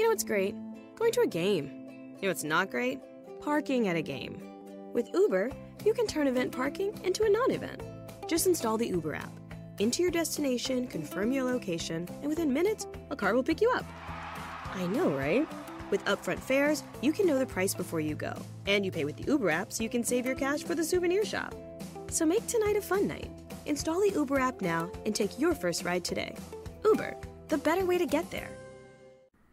You know what's great? Going to a game. You know what's not great? Parking at a game. With Uber, you can turn event parking into a non-event. Just install the Uber app. Enter your destination, confirm your location, and within minutes, a car will pick you up. I know, right? With upfront fares, you can know the price before you go. And you pay with the Uber app so you can save your cash for the souvenir shop. So make tonight a fun night. Install the Uber app now and take your first ride today. Uber, the better way to get there.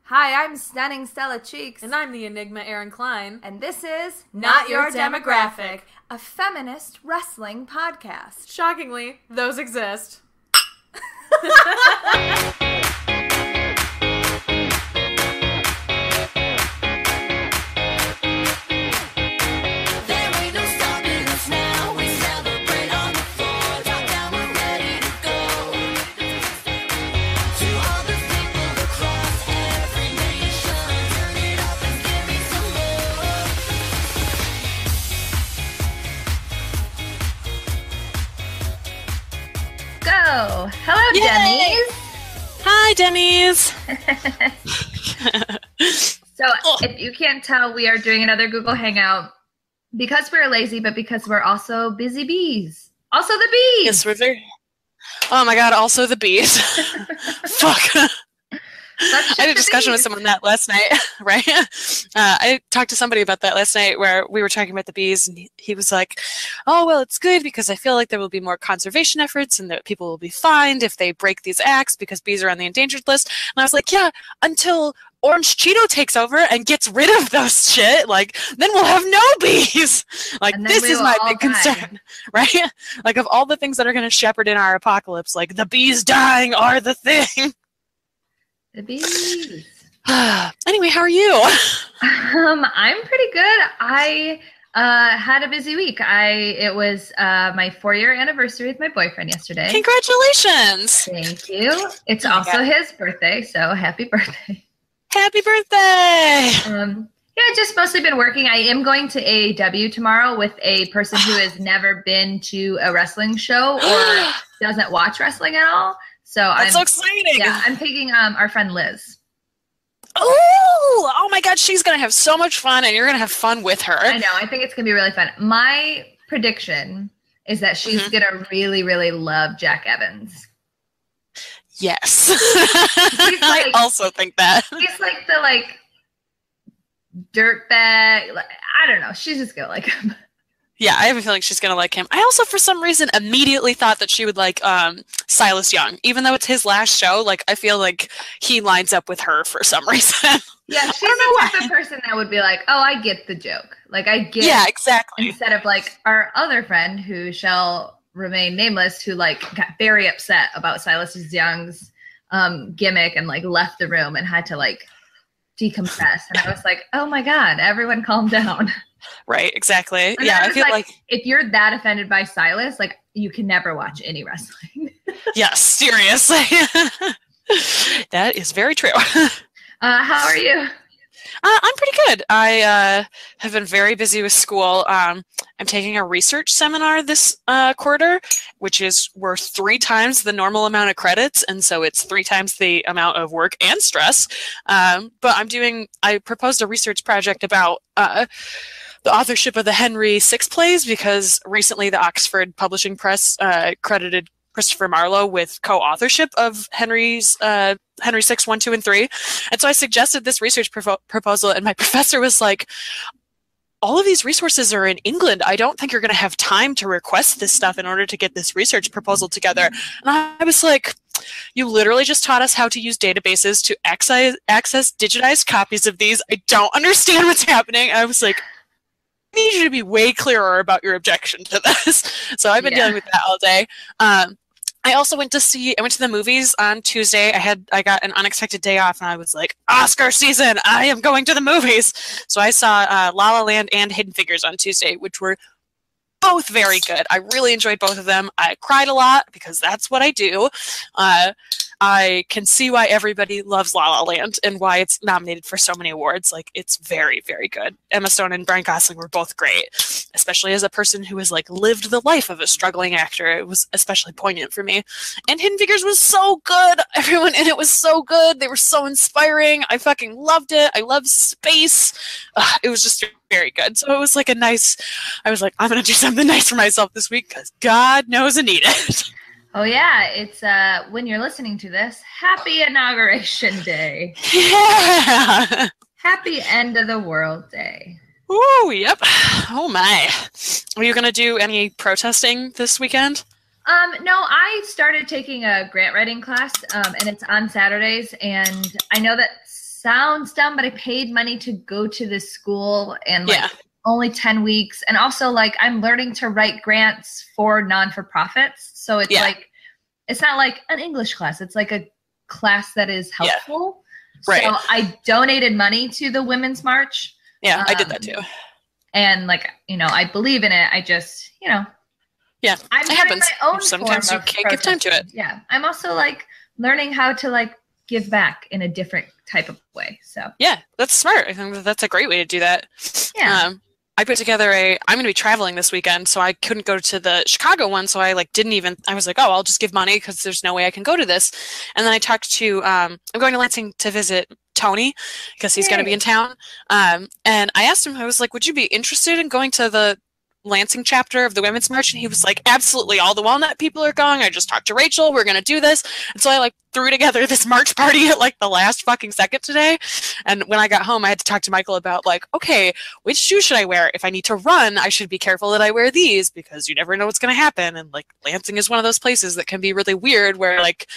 Hi, I'm stunning Stella Cheeks. And I'm the Enigma Erin Klein. And this is Not Your Demographic, a feminist wrestling podcast. Shockingly, those exist. Hello, Yay! Demis. Hi, Demis. So, if you can't tell, we are doing another Google Hangout because we're lazy, but because we're also busy bees. Also the bees. Yes, we're very... Oh my god, also the bees. Fuck. I had a discussion with someone that last night, right? I talked to somebody about that last night where we were talking about the bees, and he was like, oh, well, it's good because I feel like there will be more conservation efforts and that people will be fined if they break these acts because bees are on the endangered list. And I was like, yeah, until Orange Cheeto takes over and gets rid of those shit, like, then we'll have no bees. Like, this is my big concern, right? Like, of all the things that are going to shepherd in our apocalypse, like, the bees dying are the thing. The bees. Anyway, how are you? I'm pretty good. I had a busy week. It was my 4-year anniversary with my boyfriend yesterday. Congratulations. Thank you. It's also his birthday, so happy birthday. Happy birthday. Yeah, just mostly been working. I am going to AEW tomorrow with a person who has never been to a wrestling show or doesn't watch wrestling at all. So That's so exciting. Yeah, I'm taking our friend Liz. Oh my god, she's gonna have so much fun and you're gonna have fun with her. I know, I think it's gonna be really fun. My prediction is that she's gonna really, really love Jack Evans. Yes. I also think that. He's like the dirtbag. I don't know. She's just gonna like him. Yeah, I have a feeling she's going to like him. I also, for some reason, immediately thought that she would like Silas Young. Even though it's his last show, like, I feel like he lines up with her for some reason. Yeah, she's the type of person that would be like, oh, I get the joke. Like, I get Yeah, exactly. Instead of, like, our other friend who shall remain nameless who, like, got very upset about Silas Young's gimmick and, like, left the room and had to, like, decompress. And I was like, oh, my God, everyone calm down. Right, exactly. And yeah, I feel like if you're that offended by Silas, like, you can never watch any wrestling. Yes, seriously. That is very true. How are you? I'm pretty good. I have been very busy with school. I'm taking a research seminar this quarter, which is worth 3 times the normal amount of credits, and so it's 3 times the amount of work and stress. But I proposed a research project about the authorship of the Henry VI plays because recently the Oxford Publishing Press credited Christopher Marlowe with co-authorship of Henry VI, 1, 2, and 3. And so I suggested this research proposal, and my professor was like, all of these resources are in England. I don't think you're going to have time to request this stuff in order to get this research proposal together. And I was like, you literally just taught us how to use databases to access digitized copies of these. I don't understand what's happening. I was like, I need you to be way clearer about your objection to this. So I've been dealing with that all day. I also went to the movies on Tuesday. I got an unexpected day off, and I was like, Oscar season, I am going to the movies. So I saw La La Land and Hidden Figures on Tuesday, which were both very good. I really enjoyed both of them. I cried a lot because that's what I do. I can see why everybody loves La La Land and why it's nominated for so many awards. Like, it's very, very good. Emma Stone and Ryan Gosling were both great, especially as a person who has like lived the life of a struggling actor. It was especially poignant for me. And Hidden Figures was so good. Everyone in it was so good. They were so inspiring. I fucking loved it. I love space. It was just very good. So it was like I was like, I'm going to do something nice for myself this week because God knows I need it. Oh, yeah. It's when you're listening to this, happy Inauguration Day. Yeah. Happy End of the World Day. Oh, yep. Oh, my. Are you going to do any protesting this weekend? No, I started taking a grant writing class, and it's on Saturdays. And I know that sounds dumb, but I paid money to go to this school and only 10 weeks. And also like I'm learning to write grants for non-for-profits. So it's like, it's not like an English class. It's like a class that is helpful. Yeah. Right. So I donated money to the Women's March. Yeah, I did that too. And like, I believe in it. I just, yeah, I'm it happens. My own Sometimes you can't give time to it. Yeah. I'm also like learning how to like give back in a different type of way. So yeah, that's smart. I think that's a great way to do that. Yeah. I put together I'm going to be traveling this weekend, so I couldn't go to the Chicago one. So I I was like, oh, I'll just give money because there's no way I can go to this. And then I talked to, I'm going to Lansing to visit Tony because he's going to be in town. And I asked him, I was like, would you be interested in going to the Lansing chapter of the Women's March? And he was like, absolutely, all the Walnut people are going. I just talked to Rachel. We're going to do this. And so I like threw together this march party at like the last fucking second today. And when I got home, I had to talk to Michael about like, okay, which shoes should I wear? If I need to run, I should be careful that I wear these because you never know what's going to happen. And like Lansing is one of those places that can be really weird where like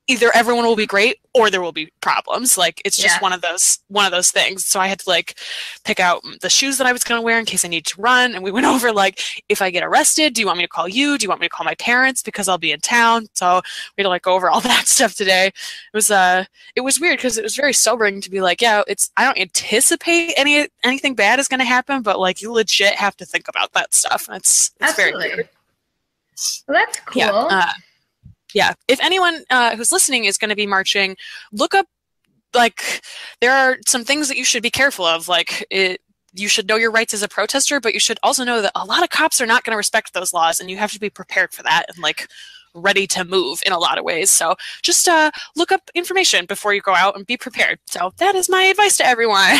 either everyone will be great or there will be problems. Like it's just one of those things. So I had to like pick out the shoes that I was going to wear in case I need to run. And we went over like, if I get arrested, do you want me to call you? Do you want me to call my parents because I'll be in town? So we had to like go over all that stuff today. It was weird because it was very sobering to be like, yeah, I don't anticipate anything bad is going to happen, but like you legit have to think about that stuff. It's very weird. Well, that's cool. Yeah. If anyone who's listening is going to be marching, look up, like, there are some things that you should be careful of. Like, you should know your rights as a protester, but you should also know that a lot of cops are not going to respect those laws, and you have to be prepared for that and, like, ready to move in a lot of ways. So just look up information before you go out and be prepared. So that is my advice to everyone.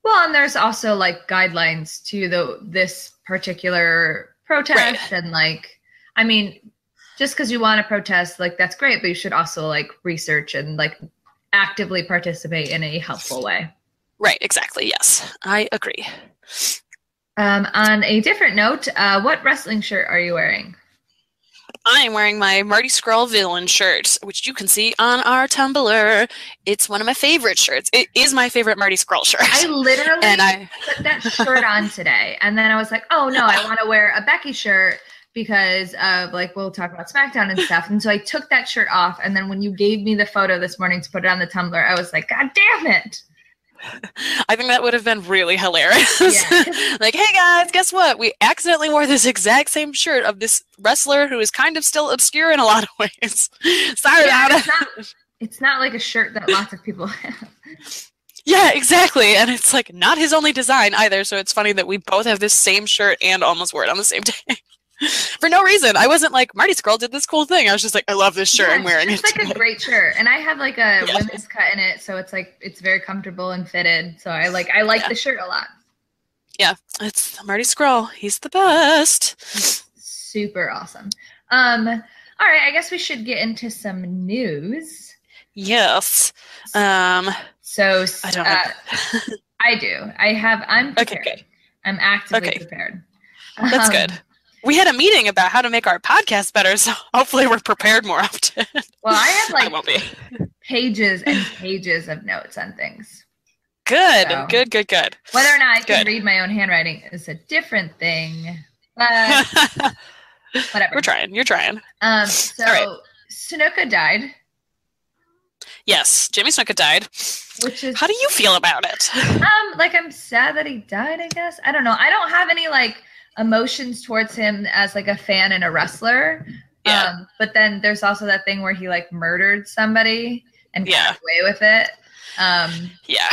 Well, and there's also, like, guidelines to this particular protest. Right. And, like, I mean, just because you want to protest, like, that's great, but you should also, like, research and, like, actively participate in a helpful way. Right, exactly, yes. I agree. On a different note, what wrestling shirt are you wearing? I am wearing my Marty Scurll villain shirt, which you can see on our Tumblr. It's one of my favorite shirts. It is my favorite Marty Scurll shirt. I literally put that shirt on today, and then I was like, oh, no, I want to wear a Becky shirt, because like we'll talk about SmackDown and stuff. And so I took that shirt off. And then when you gave me the photo this morning to put it on the Tumblr, I was like, God damn it. I think that would have been really hilarious. Yeah. Like, hey guys, guess what? We accidentally wore this exact same shirt of this wrestler who is kind of still obscure in a lot of ways. Sorry about it. It's not like a shirt that lots of people have. Yeah, exactly. And it's like not his only design either. So it's funny that we both have this same shirt and almost wore it on the same day. For no reason. I wasn't like, Marty Scurll did this cool thing. I was just like, I love this shirt. I'm wearing it. It's like a great shirt. And I have like a women's cut in it. So it's like, it's very comfortable and fitted. So I like the shirt a lot. Yeah, it's Marty Scurll. He's the best. Super awesome. All right. I guess we should get into some news. Yes. So I don't know. I do. I'm prepared. Okay, good. I'm actively prepared. That's good. We had a meeting about how to make our podcast better, so hopefully we're prepared more often. Well, I have like I won't be. pages and pages of notes on things. Good, so, good. Whether or not I can read my own handwriting is a different thing. But whatever. We're trying. You're trying. So right. Snuka died. Yes, Jimmy Snuka died. Which is, how do you feel about it? Like I'm sad that he died, I guess. I don't know. I don't have any like emotions towards him as like a fan and a wrestler, Yeah. But then there's also that thing where he like murdered somebody and got away with it. Yeah.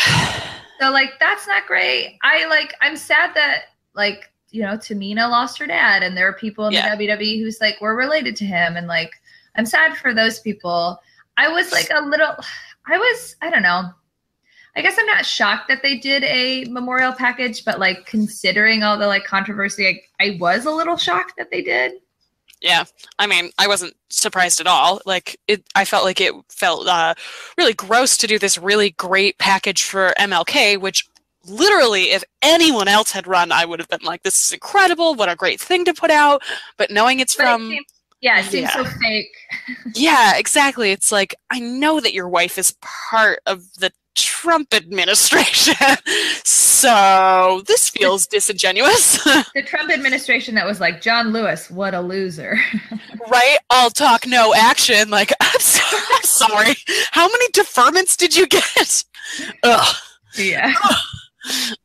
So like that's not great. I'm sad that like, you know, Tamina lost her dad, and there are people in the WWE who's like were related to him, and like I'm sad for those people. I was like I don't know. I guess I'm not shocked that they did a memorial package, but like considering all the like controversy, I was a little shocked that they did. Yeah, I mean, I wasn't surprised at all. Like, I felt like it felt really gross to do this really great package for MLK, which literally, if anyone else had run, I would have been like, this is incredible, what a great thing to put out. But knowing it's from... It seems so fake. Yeah, exactly. It's like, I know that your wife is part of the Trump administration, so this feels disingenuous. The Trump administration that was like, John Lewis, what a loser. Right? All talk, no action. Like, I'm sorry. How many deferments did you get? Ugh. Yeah.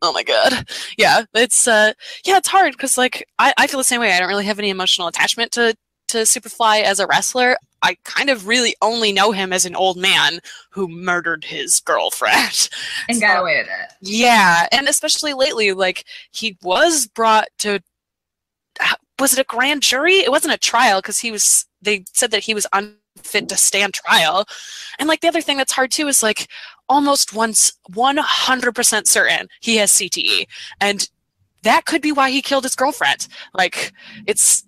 Oh my god. Yeah, it's it's hard because like I feel the same way. I don't really have any emotional attachment to Superfly as a wrestler. I kind of really only know him as an old man who murdered his girlfriend. And got away with it. Yeah, and especially lately, like, he was brought to, was it a grand jury? It wasn't a trial because they said that he was unfit to stand trial. And like the other thing that's hard too is like almost once 100% certain he has CTE. And that could be why he killed his girlfriend. Like, it's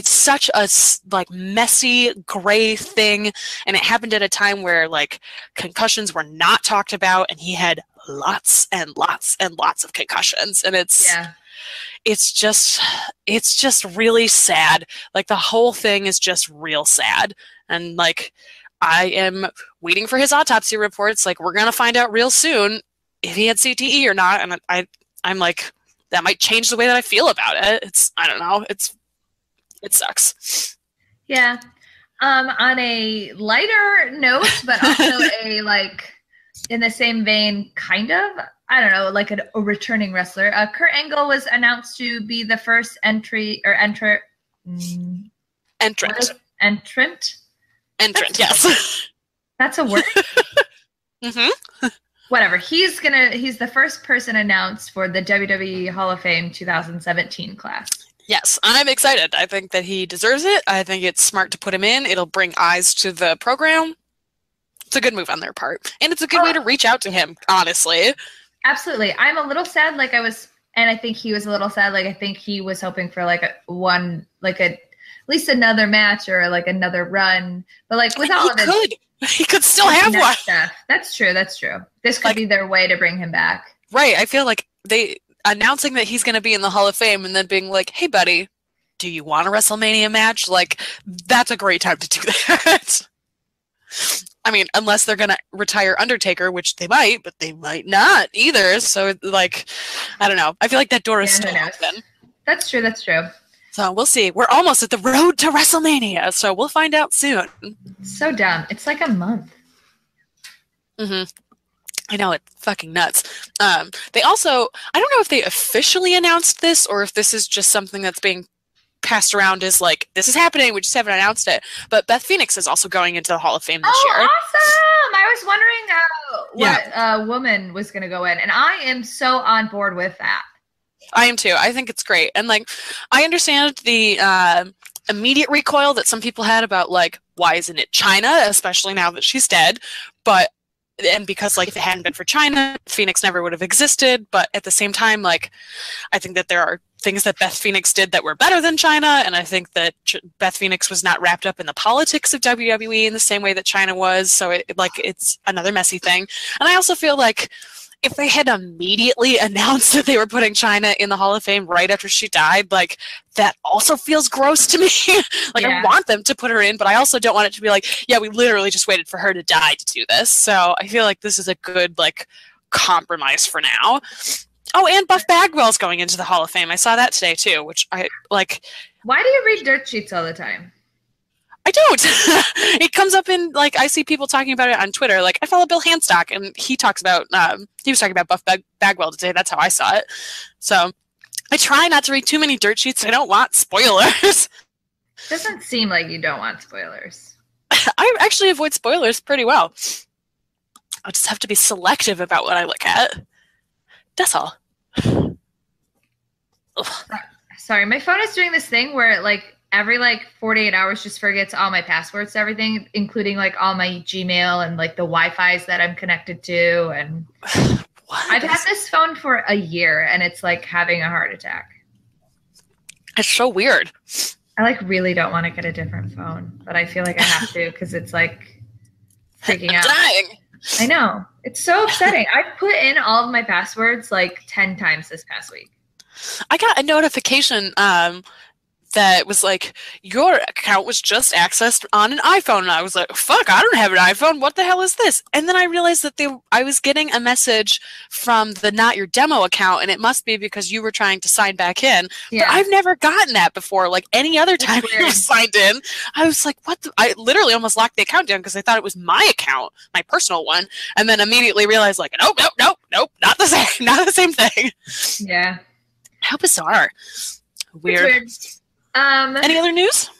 such a like messy gray thing, and it happened at a time where like concussions were not talked about, and he had lots and lots and lots of concussions, and it's just really sad. Like the whole thing is just real sad, and like I am waiting for his autopsy reports. Like we're gonna find out real soon if he had CTE or not, and I'm like that might change the way that I feel about it. I don't know. It sucks. Yeah. On a lighter note, but also a like in the same vein, kind of, I don't know, like a returning wrestler. Kurt Angle was announced to be the first entrant. Yes. That's a word. Mm-hmm. Whatever. He's the first person announced for the WWE Hall of Fame 2017 class. Yes, I'm excited. I think that he deserves it. I think it's smart to put him in. It'll bring eyes to the program. It's a good move on their part. And it's a good way to reach out to him, honestly. Absolutely. I'm a little sad, and I think he was a little sad. Like, I think he was hoping for at least another match or like another run. But like with all of it, he could still have one. Stuff. That's true. This could be their way to bring him back. Right. I feel like announcing that he's going to be in the Hall of Fame and then being like, hey, buddy, do you want a WrestleMania match? Like, that's a great time to do that. I mean, unless they're going to retire Undertaker, which they might, but they might not either. So, like, I don't know. I feel like that door is still open. That's true. So we'll see. We're almost at the road to WrestleMania, so we'll find out soon. So dumb. It's like a month. Mm-hmm. I know, it's fucking nuts. They also, I don't know if they officially announced this or if this is just something that's being passed around as like, this is happening, we just haven't announced it. But Beth Phoenix is also going into the Hall of Fame this year. Awesome! I was wondering what woman was going to go in, and I am so on board with that. I am too. I think it's great. And like, I understand the immediate recoil that some people had about like, why isn't it China, especially now that she's dead? And because like if it hadn't been for China, Phoenix never would have existed. But at the same time, like I think that there are things that Beth Phoenix did that were better than China, and I think that Beth Phoenix was not wrapped up in the politics of WWE in the same way that China was. So it's another messy thing. And I also feel like if they had immediately announced that they were putting China in the Hall of Fame right after she died, like that also feels gross to me. I want them to put her in, but I also don't want it to be like, yeah, we literally just waited for her to die to do this. So I feel like this is a good like compromise for now. Oh, and Buff Bagwell's going into the Hall of Fame. I saw that today too, which I like. Why do you read dirt sheets all the time? I don't. It comes up in, like, I see people talking about it on Twitter. Like, I follow Bill Handstock, and he talks about, he was talking about Buff Bagwell today. That's how I saw it. So I try not to read too many dirt sheets. I don't want spoilers. Doesn't seem like you don't want spoilers. I actually avoid spoilers pretty well. I just have to be selective about what I look at. That's all. Ugh. Sorry, my phone is doing this thing where it, like, every, like, 48 hours just forgets all my passwords to everything, including, like, all my Gmail and, like, the Wi-Fi's that I'm connected to. And I've had this phone for a year, and it's, like, having a heart attack. It's so weird. I, like, really don't want to get a different phone, but I feel like I have to because it's, like, freaking out. Dying. I know. It's so upsetting. I've put in all of my passwords, like, 10 times this past week. I got a notification that was like, your account was just accessed on an iPhone. And I was like, fuck, I don't have an iPhone. What the hell is this? And then I realized that I was getting a message from the Not Your Demo account, and it must be because you were trying to sign back in. Yeah. But I've never gotten that before. Like, any other time I was signed in, I was like, what the? I literally almost locked the account down because I thought it was my account, my personal one, and then immediately realized, like, nope, not the same, not the same thing. Yeah. How bizarre. Weird. Any other news?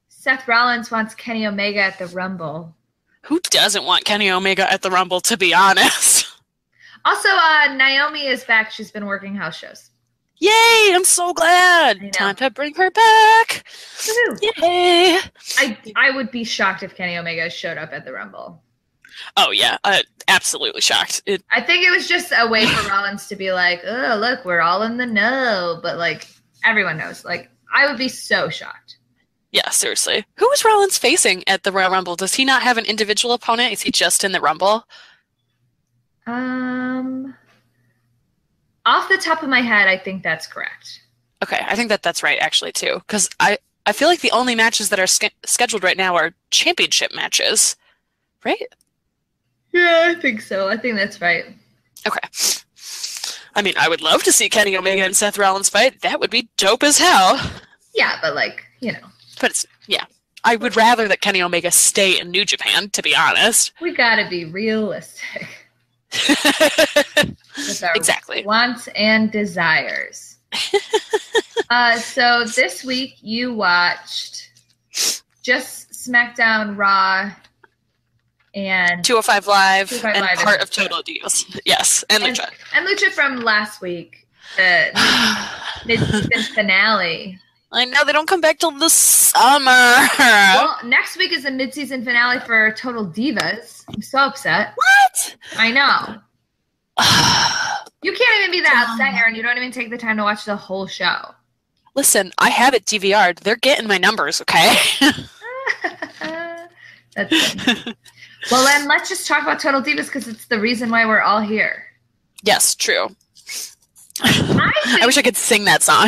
Seth Rollins wants Kenny Omega at the Rumble. Who doesn't want Kenny Omega at the Rumble, to be honest? Also, Naomi is back. She's been working house shows. Yay! I'm so glad. Time to bring her back. Woo-hoo. Yay! I would be shocked if Kenny Omega showed up at the Rumble. Oh, yeah. Absolutely shocked. I think it was just a way for Rollins to be like, oh, look, we're all in the know. But, like, everyone knows. Like, I would be so shocked. Yeah, seriously. Who is Rollins facing at the Royal Rumble? Does he not have an individual opponent? Is he just in the Rumble? Off the top of my head, I think that's correct. Okay, I think that's right, actually, too. Because I feel like the only matches that are scheduled right now are championship matches. Right? Yeah, I think so. I think that's right. Okay. I mean, I would love to see Kenny Omega and Seth Rollins fight. That would be dope as hell. Yeah, but, like, you know. But it's, yeah. I would rather that Kenny Omega stay in New Japan, to be honest. We gotta be realistic. With our exactly. wants and desires. So this week you watched just SmackDown, Raw, and 205 Live, 205 and Live part of Total Deevs. Yes, and Lucha. And Lucha from last week, the mid-season finale. I know, they don't come back till the summer. Well, next week is the mid-season finale for Total Divas. I'm so upset. What? I know. You can't even be that upset, Erin. You don't even take the time to watch the whole show. Listen, I have it DVR'd. They're getting my numbers, okay? That's good. Well, then let's just talk about Total Divas because it's the reason why we're all here. Yes, true. I wish I could sing that song.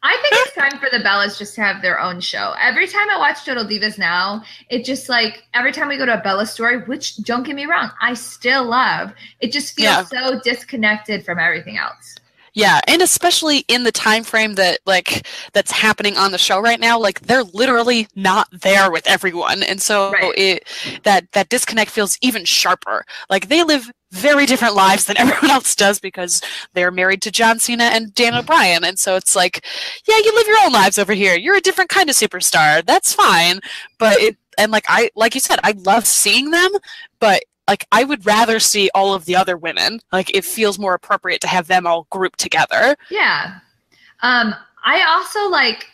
I think it's time for the Bellas just to have their own show. Every time I watch Total Divas now, it just like, every time we go to a Bella story, which, don't get me wrong, I still love, it just feels so disconnected from everything else. Yeah, and especially in the time frame that that's happening on the show right now, like they're literally not there with everyone, and so that disconnect feels even sharper. Like they live very different lives than everyone else does because they're married to John Cena and Dan O'Brien, and so it's like, yeah, you live your own lives over here. You're a different kind of superstar. That's fine, but like you said, I love seeing them, but. Like, I would rather see all of the other women. Like, it feels more appropriate to have them all grouped together. Yeah. I also, like,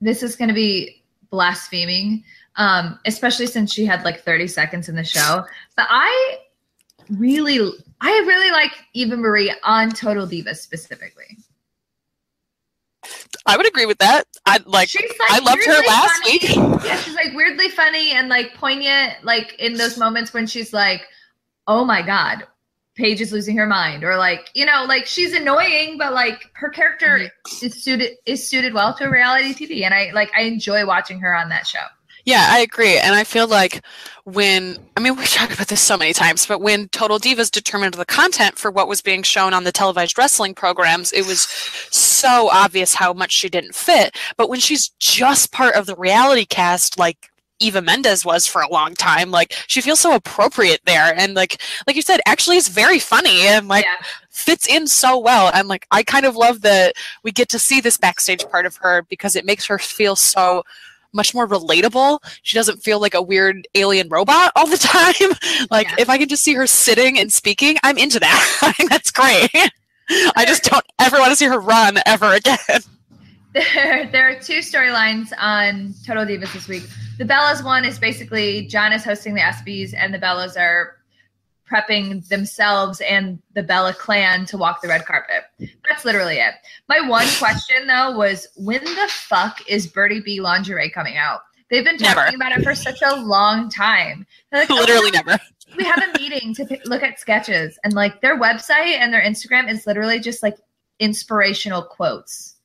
this is going to be blaspheming, especially since she had, like, 30 seconds in the show. But I really like Eva Marie on Total Divas specifically. I would agree with that. I loved her last week. Yeah, she's like weirdly funny and like poignant, like in those moments when she's like, "Oh my God, Paige is losing her mind," or like, you know, like she's annoying, but like her character is suited well to reality TV, and I enjoy watching her on that show. Yeah, I agree. And I feel like we've talked about this so many times, but when Total Divas determined the content for what was being shown on the televised wrestling programs, it was so obvious how much she didn't fit. But when she's just part of the reality cast, like Eva Mendes was for a long time. Like, she feels so appropriate there, and like you said, actually is very funny and like fits in so well. And like, I kind of love that we get to see this backstage part of her because it makes her feel so much more relatable. She doesn't feel like a weird alien robot all the time. Like, if I can just see her sitting and speaking, I'm into that. I think that's great. I just don't ever want to see her run ever again. There are two storylines on Total Divas this week. The Bellas one is basically John is hosting the ESPYs, and the Bellas are prepping themselves and the Bella clan to walk the red carpet. That's literally it. My one question, though, was when the fuck is Birdie B lingerie coming out? They've been talking about it for such a long time. They're like, literally never. We have a meeting to look at sketches, and like their website and their Instagram is literally just like inspirational quotes.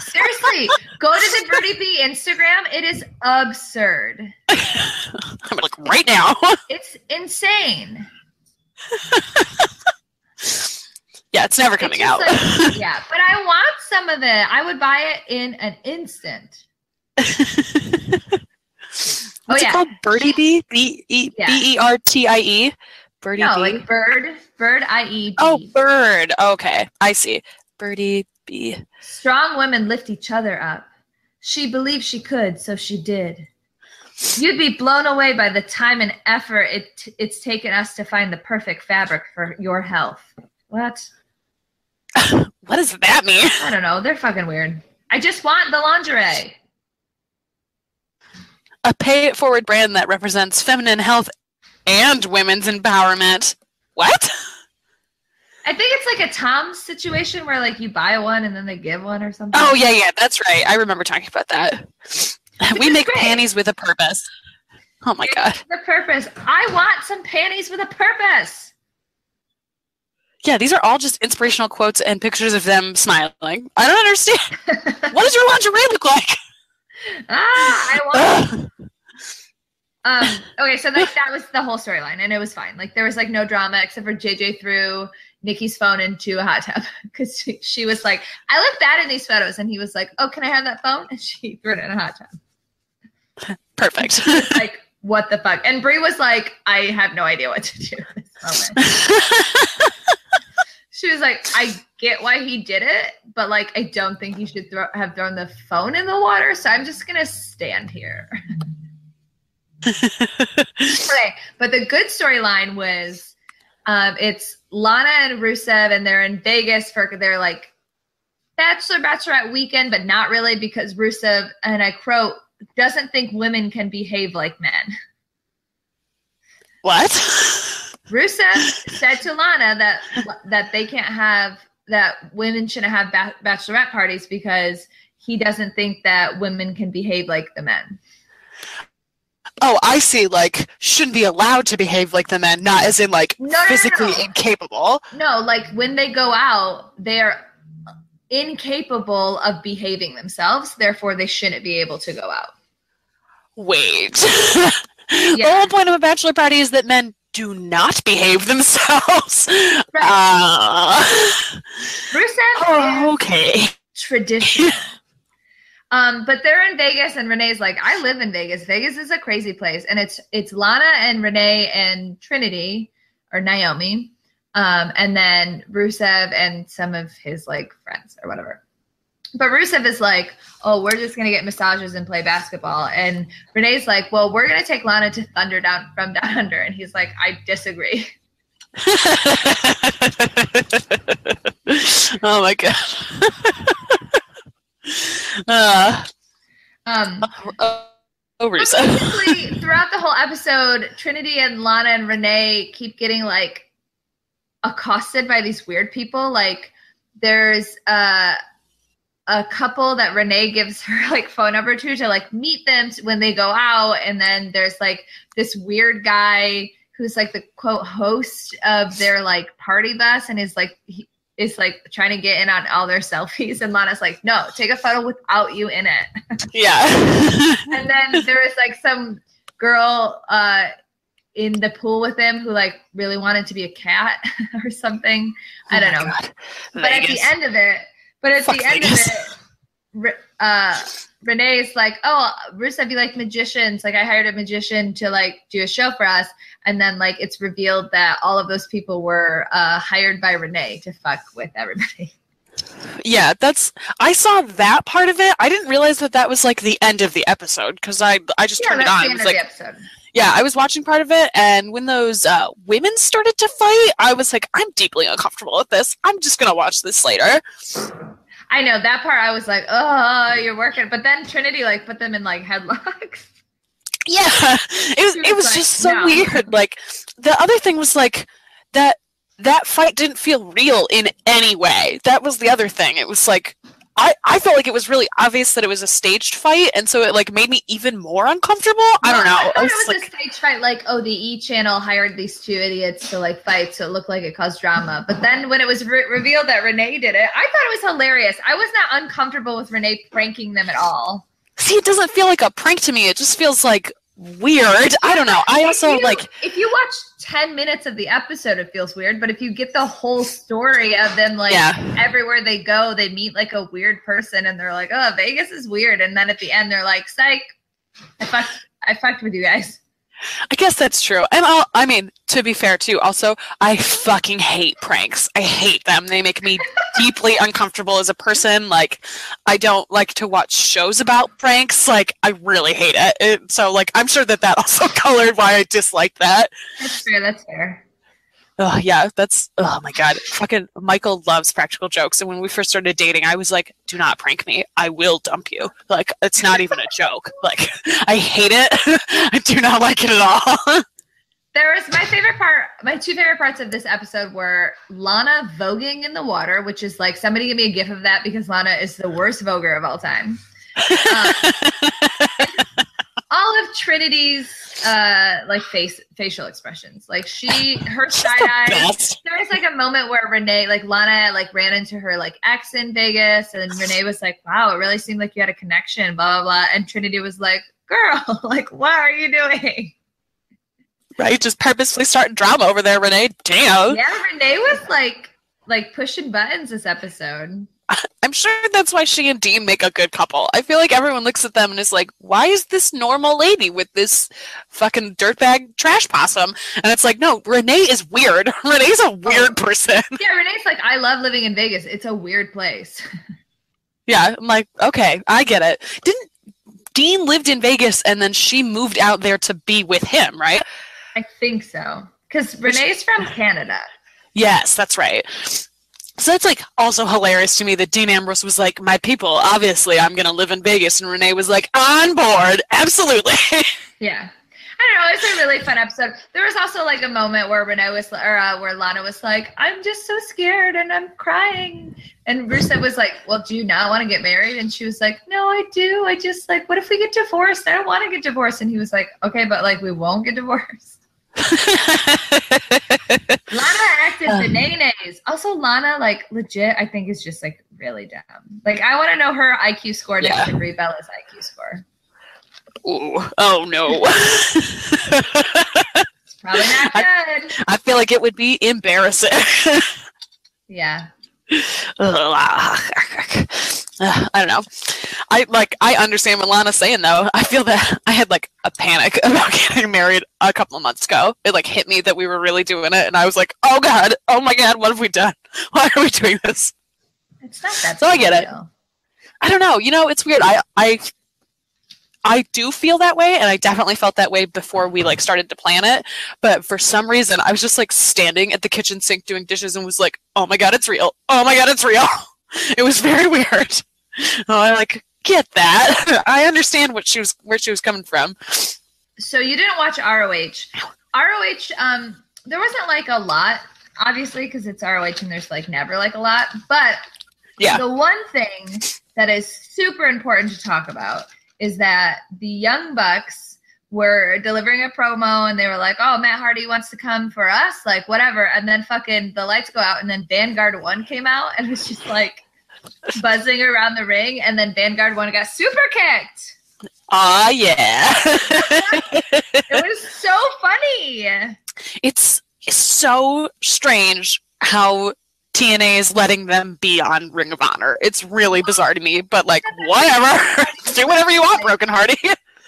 Seriously, go to the Birdie B Instagram. It is absurd. I'm like, right now. It's insane. Yeah, it's never coming out. Like, yeah, but I want some of it. I would buy it in an instant. What's it called? Birdie B? B-E-R-T-I-E? Birdie no, B? like bird, I-E-B. Oh, bird. Okay, I see. Birdie B. Strong women lift each other up. She believed she could, so she did. You'd be blown away by the time and effort it's taken us to find the perfect fabric for your health. What? What does that mean? I don't know. They're fucking weird. I just want the lingerie. A pay-it-forward brand that represents feminine health and women's empowerment. What? I think it's like a Tom's situation where like you buy one and then they give one or something. Oh, yeah, that's right. I remember talking about that. We make panties with a purpose. Oh, my God. The purpose. I want some panties with a purpose. Yeah, these are all just inspirational quotes and pictures of them smiling. I don't understand. What does your lingerie look like? I want okay, so like that was the whole storyline, and it was fine. Like there was like no drama except for JJ threw Nikki's phone into a hot tub because she was like, I look bad in these photos, and he was like, oh, can I have that phone? And she threw it in a hot tub. Perfect. Like, what the fuck? And Brie was like, I have no idea what to do in this moment. She was like, I get why he did it, but like, I don't think he should have thrown the phone in the water, so I'm just gonna stand here. Okay, but the good storyline was it's Lana and Rusev, and they're in Vegas for their like bachelorette weekend, but not really because Rusev, and I quote, doesn't think women can behave like men. What? Rusev said to Lana that they can't have, that women shouldn't have bachelorette parties because he doesn't think that women can behave like the men. Oh, I see. Like, shouldn't be allowed to behave like the men, not as in like physically incapable. No, like when they go out, they are incapable of behaving themselves. Therefore, they shouldn't be able to go out. Wait. The whole point of a bachelor party is that men do not behave themselves. Right. Rusev okay. Tradition. But they're in Vegas, and Renee's like, I live in Vegas. Vegas is a crazy place. And it's Lana and Renee and Trinity, or Naomi, and then Rusev and some of his like friends or whatever. But Rusev is like, oh, we're just going to get massages and play basketball. And Renee's like, well, we're going to take Lana to Thunder from Down Under. And he's like, I disagree. Oh, my God. Basically, throughout the whole episode, Trinity and Lana and Renee keep getting like accosted by these weird people. Like there's a couple that Renee gives her like phone number to like meet them when they go out, and then there's like this weird guy who's like the quote host of their like party bus, and is like is like trying to get in on all their selfies, and Lana's like, no, take a photo without you in it. Yeah. And then there was like some girl in the pool with him who like really wanted to be a cat or something. I don't know. But at the end of it, Renee's like, oh, Rusev, you like magicians? Like, I hired a magician to like do a show for us, and then like it's revealed that all of those people were hired by Renee to fuck with everybody. Yeah, I saw that part of it. I didn't realize that was like the end of the episode because I just turned it on. The end of the episode. Yeah, I was watching part of it, and when those women started to fight, I was like, I'm deeply uncomfortable with this. I'm just gonna watch this later. I know that part. I was like, oh, you're working, but then Trinity like put them in like headlocks. Yeah, it was like, just so weird. Like the other thing was like that fight didn't feel real in any way. That was the other thing. It was like I felt like it was really obvious that it was a staged fight, and so it like made me even more uncomfortable. I don't know. I thought it was like, a staged fight. Like, oh, the E! Channel hired these two idiots to like fight, so it looked like it caused drama. But then when it was revealed that Renee did it, I thought it was hilarious. I was not uncomfortable with Renee pranking them at all. See, it doesn't feel like a prank to me. It just feels like weird. I don't know. I also like if you watch 10 minutes of the episode, it feels weird, but if you get the whole story of them like everywhere they go, they meet like a weird person and they're like, oh, Vegas is weird, and then at the end they're like, psych, I fucked with you guys. I guess that's true. And I mean, to be fair too, also, I fucking hate pranks. I hate them. They make me deeply uncomfortable as a person. Like, I don't like to watch shows about pranks. Like, I really hate it. So, like, I'm sure that also colored why I dislike that. That's fair. Oh, yeah, oh my God. Fucking Michael loves practical jokes. And when we first started dating, I was like, do not prank me. I will dump you. Like, it's not even a joke. Like, I hate it. I do not like it at all. There was my two favorite parts of this episode were Lana voguing in the water, which is like, somebody give me a gif of that because Lana is the worst voguer of all time. All of Trinity's like facial expressions, like her side eye. There was like a moment where Renee, like Lana, like ran into her like ex in Vegas, and Renee was like, "Wow, it really seemed like you had a connection." Blah blah blah, and Trinity was like, "Girl, like, what are you doing?" Right, just purposely starting drama over there, Renee. Damn. Yeah, Renee was like pushing buttons this episode. I'm sure that's why she and Dean make a good couple. I feel like everyone looks at them and is like, why is this normal lady with this fucking dirtbag trash possum? And it's like, no, Renee is weird. Renee's a weird person. Yeah, Renee's like, I love living in Vegas. It's a weird place. Yeah, I'm like, okay, I get it. Didn't Dean lived in Vegas and then she moved out there to be with him, right? I think so. Because Renee's from Canada. Yes, that's right. So that's like also hilarious to me that Dean Ambrose was like, my people, obviously I'm going to live in Vegas. And Renee was like, on board. Absolutely. Yeah. I don't know. It was a really fun episode. There was also like a moment where where Lana was like, I'm just so scared and I'm crying. And Rusev was like, well, do you not want to get married? And she was like, no, I do. I just like, what if we get divorced? I don't want to get divorced. And he was like, okay, but like, we won't get divorced. Lana acted bananas. Also, Lana, like, legit, I think is just like really dumb. Like, I want to know her IQ score next to Brie Bella's IQ score. Ooh. Oh no. It's probably not good. I feel like it would be embarrassing. Yeah. I don't know. I understand what Lana's saying though. I feel that I had like a panic about getting married a couple of months ago. It like hit me that we were really doing it, and I was like, oh God, oh my God, what have we done? Why are we doing this? It's not that. So I get it. I don't know. You know, it's weird. I do feel that way, and I definitely felt that way before we like started to plan it. But for some reason, I was just like standing at the kitchen sink doing dishes and was like, "Oh my God, it's real! Oh my God, it's real!" It was very weird. I like get that. I understand where she was coming from. So you didn't watch ROH. ROH, there wasn't like a lot, obviously, because it's ROH and there's like never like a lot. But yeah, the one thing that is super important to talk about is that the Young Bucks were delivering a promo and they were like, oh, Matt Hardy wants to come for us, like whatever. And then fucking the lights go out and then Vanguard 1 came out and it was just like buzzing around the ring. And then Vanguard 1 got super kicked. Ah, yeah. It was so funny. It's so strange how TNA is letting them be on Ring of Honor. It's really bizarre to me, but like, whatever. Do whatever you want, Broken Hardy.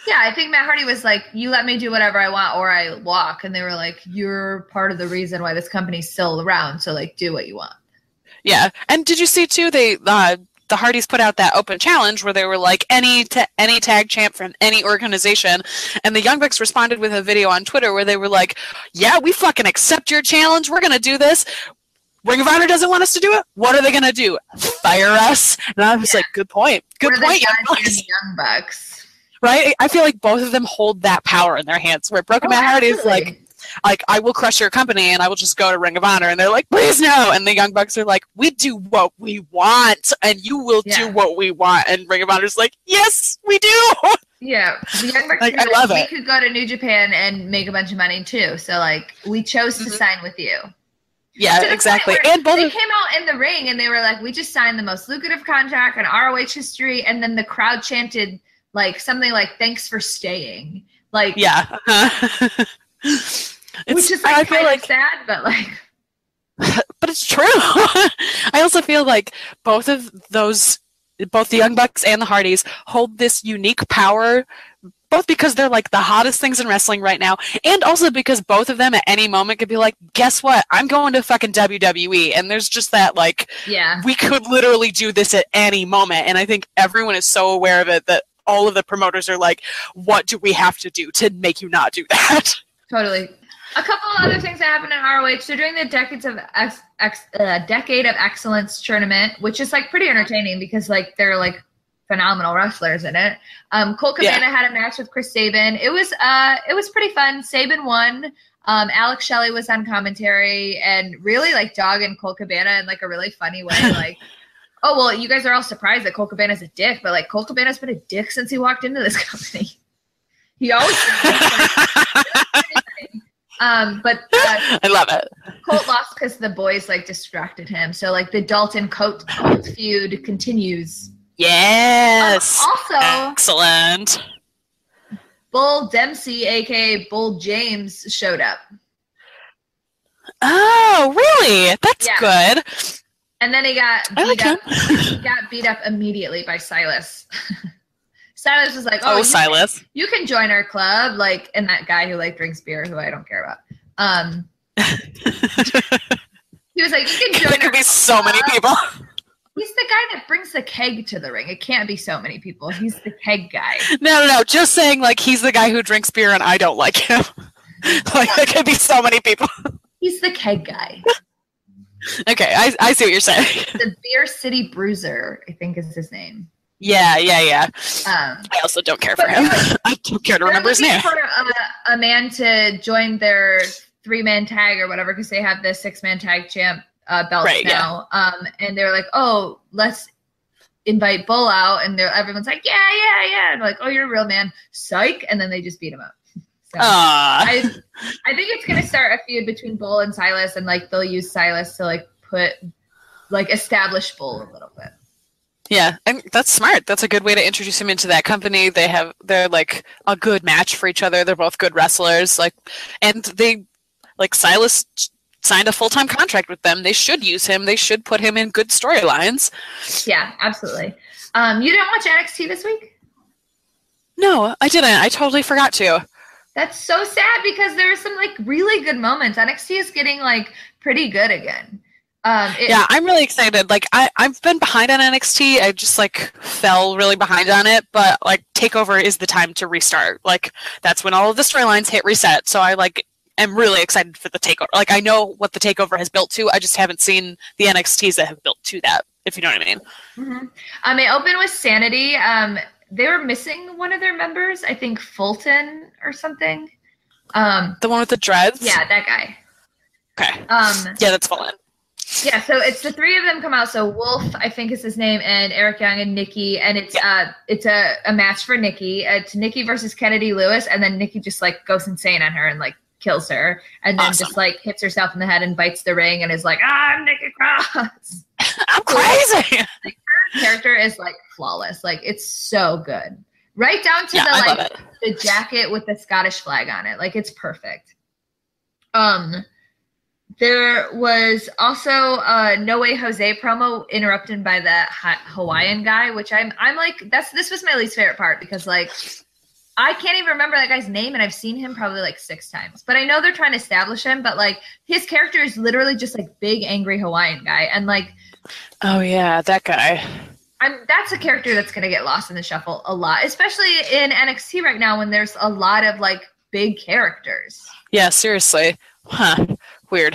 Yeah, I think Matt Hardy was like, you let me do whatever I want or I walk. And they were like, you're part of the reason why this company's still around. So like, do what you want. Yeah. And did you see too, the Hardys put out that open challenge where they were like, any tag champ from any organization. And the Young Bucks responded with a video on Twitter where they were like, yeah, we fucking accept your challenge. We're going to do this. Ring of Honor doesn't want us to do it. What are they going to do? Fire us? And I was like, good point. Good point, Young Bucks. Right? I feel like both of them hold that power in their hands. Where Broken Matt Hardy is like, I will crush your company and I will just go to Ring of Honor. And they're like, please no. And the Young Bucks are like, we do what we want and you will do what we want. And Ring of Honor's like, yes, we do. Yeah. The Young Bucks like, I love it. We could go to New Japan and make a bunch of money too. So like, we chose to sign with you. Yeah, exactly. And both they came out in the ring and they were like, we just signed the most lucrative contract in ROH history. And then the crowd chanted like something like, thanks for staying. Like, yeah. Which is like kind of sad, but like. But it's true. I also feel like both the Young Bucks and the Hardys hold this unique power, both because they're like the hottest things in wrestling right now, and also because both of them at any moment could be like, guess what? I'm going to fucking WWE. And there's just that like, we could literally do this at any moment. And I think everyone is so aware of it that all of the promoters are like, what do we have to do to make you not do that? Totally. A couple of other things that happened in ROH. They're doing the Decade of Excellence tournament, which is like pretty entertaining because like they're like phenomenal wrestlers in it. Colt Cabana had a match with Chris Sabin. It was pretty fun. Sabin won. Alex Shelley was on commentary and really like dogging Colt Cabana in like a really funny way. Like, oh, well, you guys are all surprised that Colt Cabana's a dick, but like Colt Cabana's been a dick since he walked into this company. He always but I love it. Colt lost because the boys like distracted him. So like the Dalton Colt feud continues. Yes. Also, excellent. Bull Dempsey, aka Bull James, showed up. Oh, really? That's good. And then he got beat up immediately by Silas. Silas was like, Silas. You can join our club. Like, and that guy who like drinks beer, who I don't care about. He was like, you can join our club. There could be so many people. He's the guy that brings the keg to the ring. It can't be so many people. He's the keg guy. No. Just saying, like, he's the guy who drinks beer and I don't like him. Like, there could be so many people. He's the keg guy. Okay, I see what you're saying. The Beer City Bruiser, I think is his name. Yeah. I also don't care for him. I don't care to remember his name. For a man to join their 3-man tag or whatever, because they have the 6-man tag champ belts now. Yeah. And they're like, oh, let's invite Bull out. And everyone's like, yeah. And like, oh, you're a real man. Psych. And then they just beat him up. So I think it's going to start a feud between Bull and Silas. And like, they'll use Silas to like establish Bull a little bit. Yeah, and that's smart. That's a good way to introduce him into that company. They're like a good match for each other. They're both good wrestlers. Like, and they like Silas signed a full-time contract with them. They should use him. They should put him in good storylines. Yeah, absolutely. You didn't watch NXT this week? No, I didn't. I totally forgot to. That's so sad because there were some like really good moments. NXT is getting like pretty good again. I'm really excited. Like I've been behind on NXT. I just like fell really behind on it, but like TakeOver is the time to restart. Like that's when all of the storylines hit reset. So I like am really excited for the TakeOver. Like I know what the TakeOver has built to. I just haven't seen the NXTs that have built to that, if you know what I mean. Mm-hmm. It opened with Sanity. They were missing one of their members, I think Fulton or something. The one with the dreads? Yeah, that guy. Okay. Yeah, that's Fulton. Yeah, so it's the 3 of them come out. So Wolf, I think is his name, and Eric Young and Nikki, and it's a match for Nikki. It's Nikki versus Kennedy Lewis, and then Nikki just like goes insane on her and like kills her, and then just like hits herself in the head and bites the ring and is like, I'm Nikki Cross. I'm crazy. Like, her character is like flawless. Like it's so good, right down to the jacket with the Scottish flag on it. Like it's perfect. There was also a No Way Jose promo interrupted by the Hawaiian guy, which I'm like, this was my least favorite part because like I can't even remember that guy's name and I've seen him probably like 6 times. But I know they're trying to establish him, but like his character is literally just like big angry Hawaiian guy. And like, oh yeah, that guy. That's a character that's gonna get lost in the shuffle a lot, especially in NXT right now when there's a lot of like big characters. Yeah, seriously. Huh. Weird.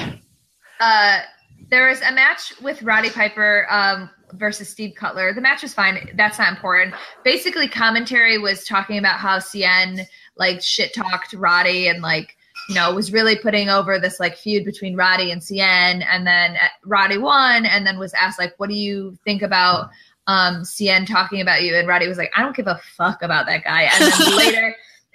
There was a match with Roddy Piper versus Steve Cutler. The match was fine. That's not important. Basically, commentary was talking about how CN like shit talked Roddy and like, you know, was really putting over this like feud between Roddy and CN. And then Roddy won and then was asked like, what do you think about CN talking about you? And Roddy was like, I don't give a fuck about that guy.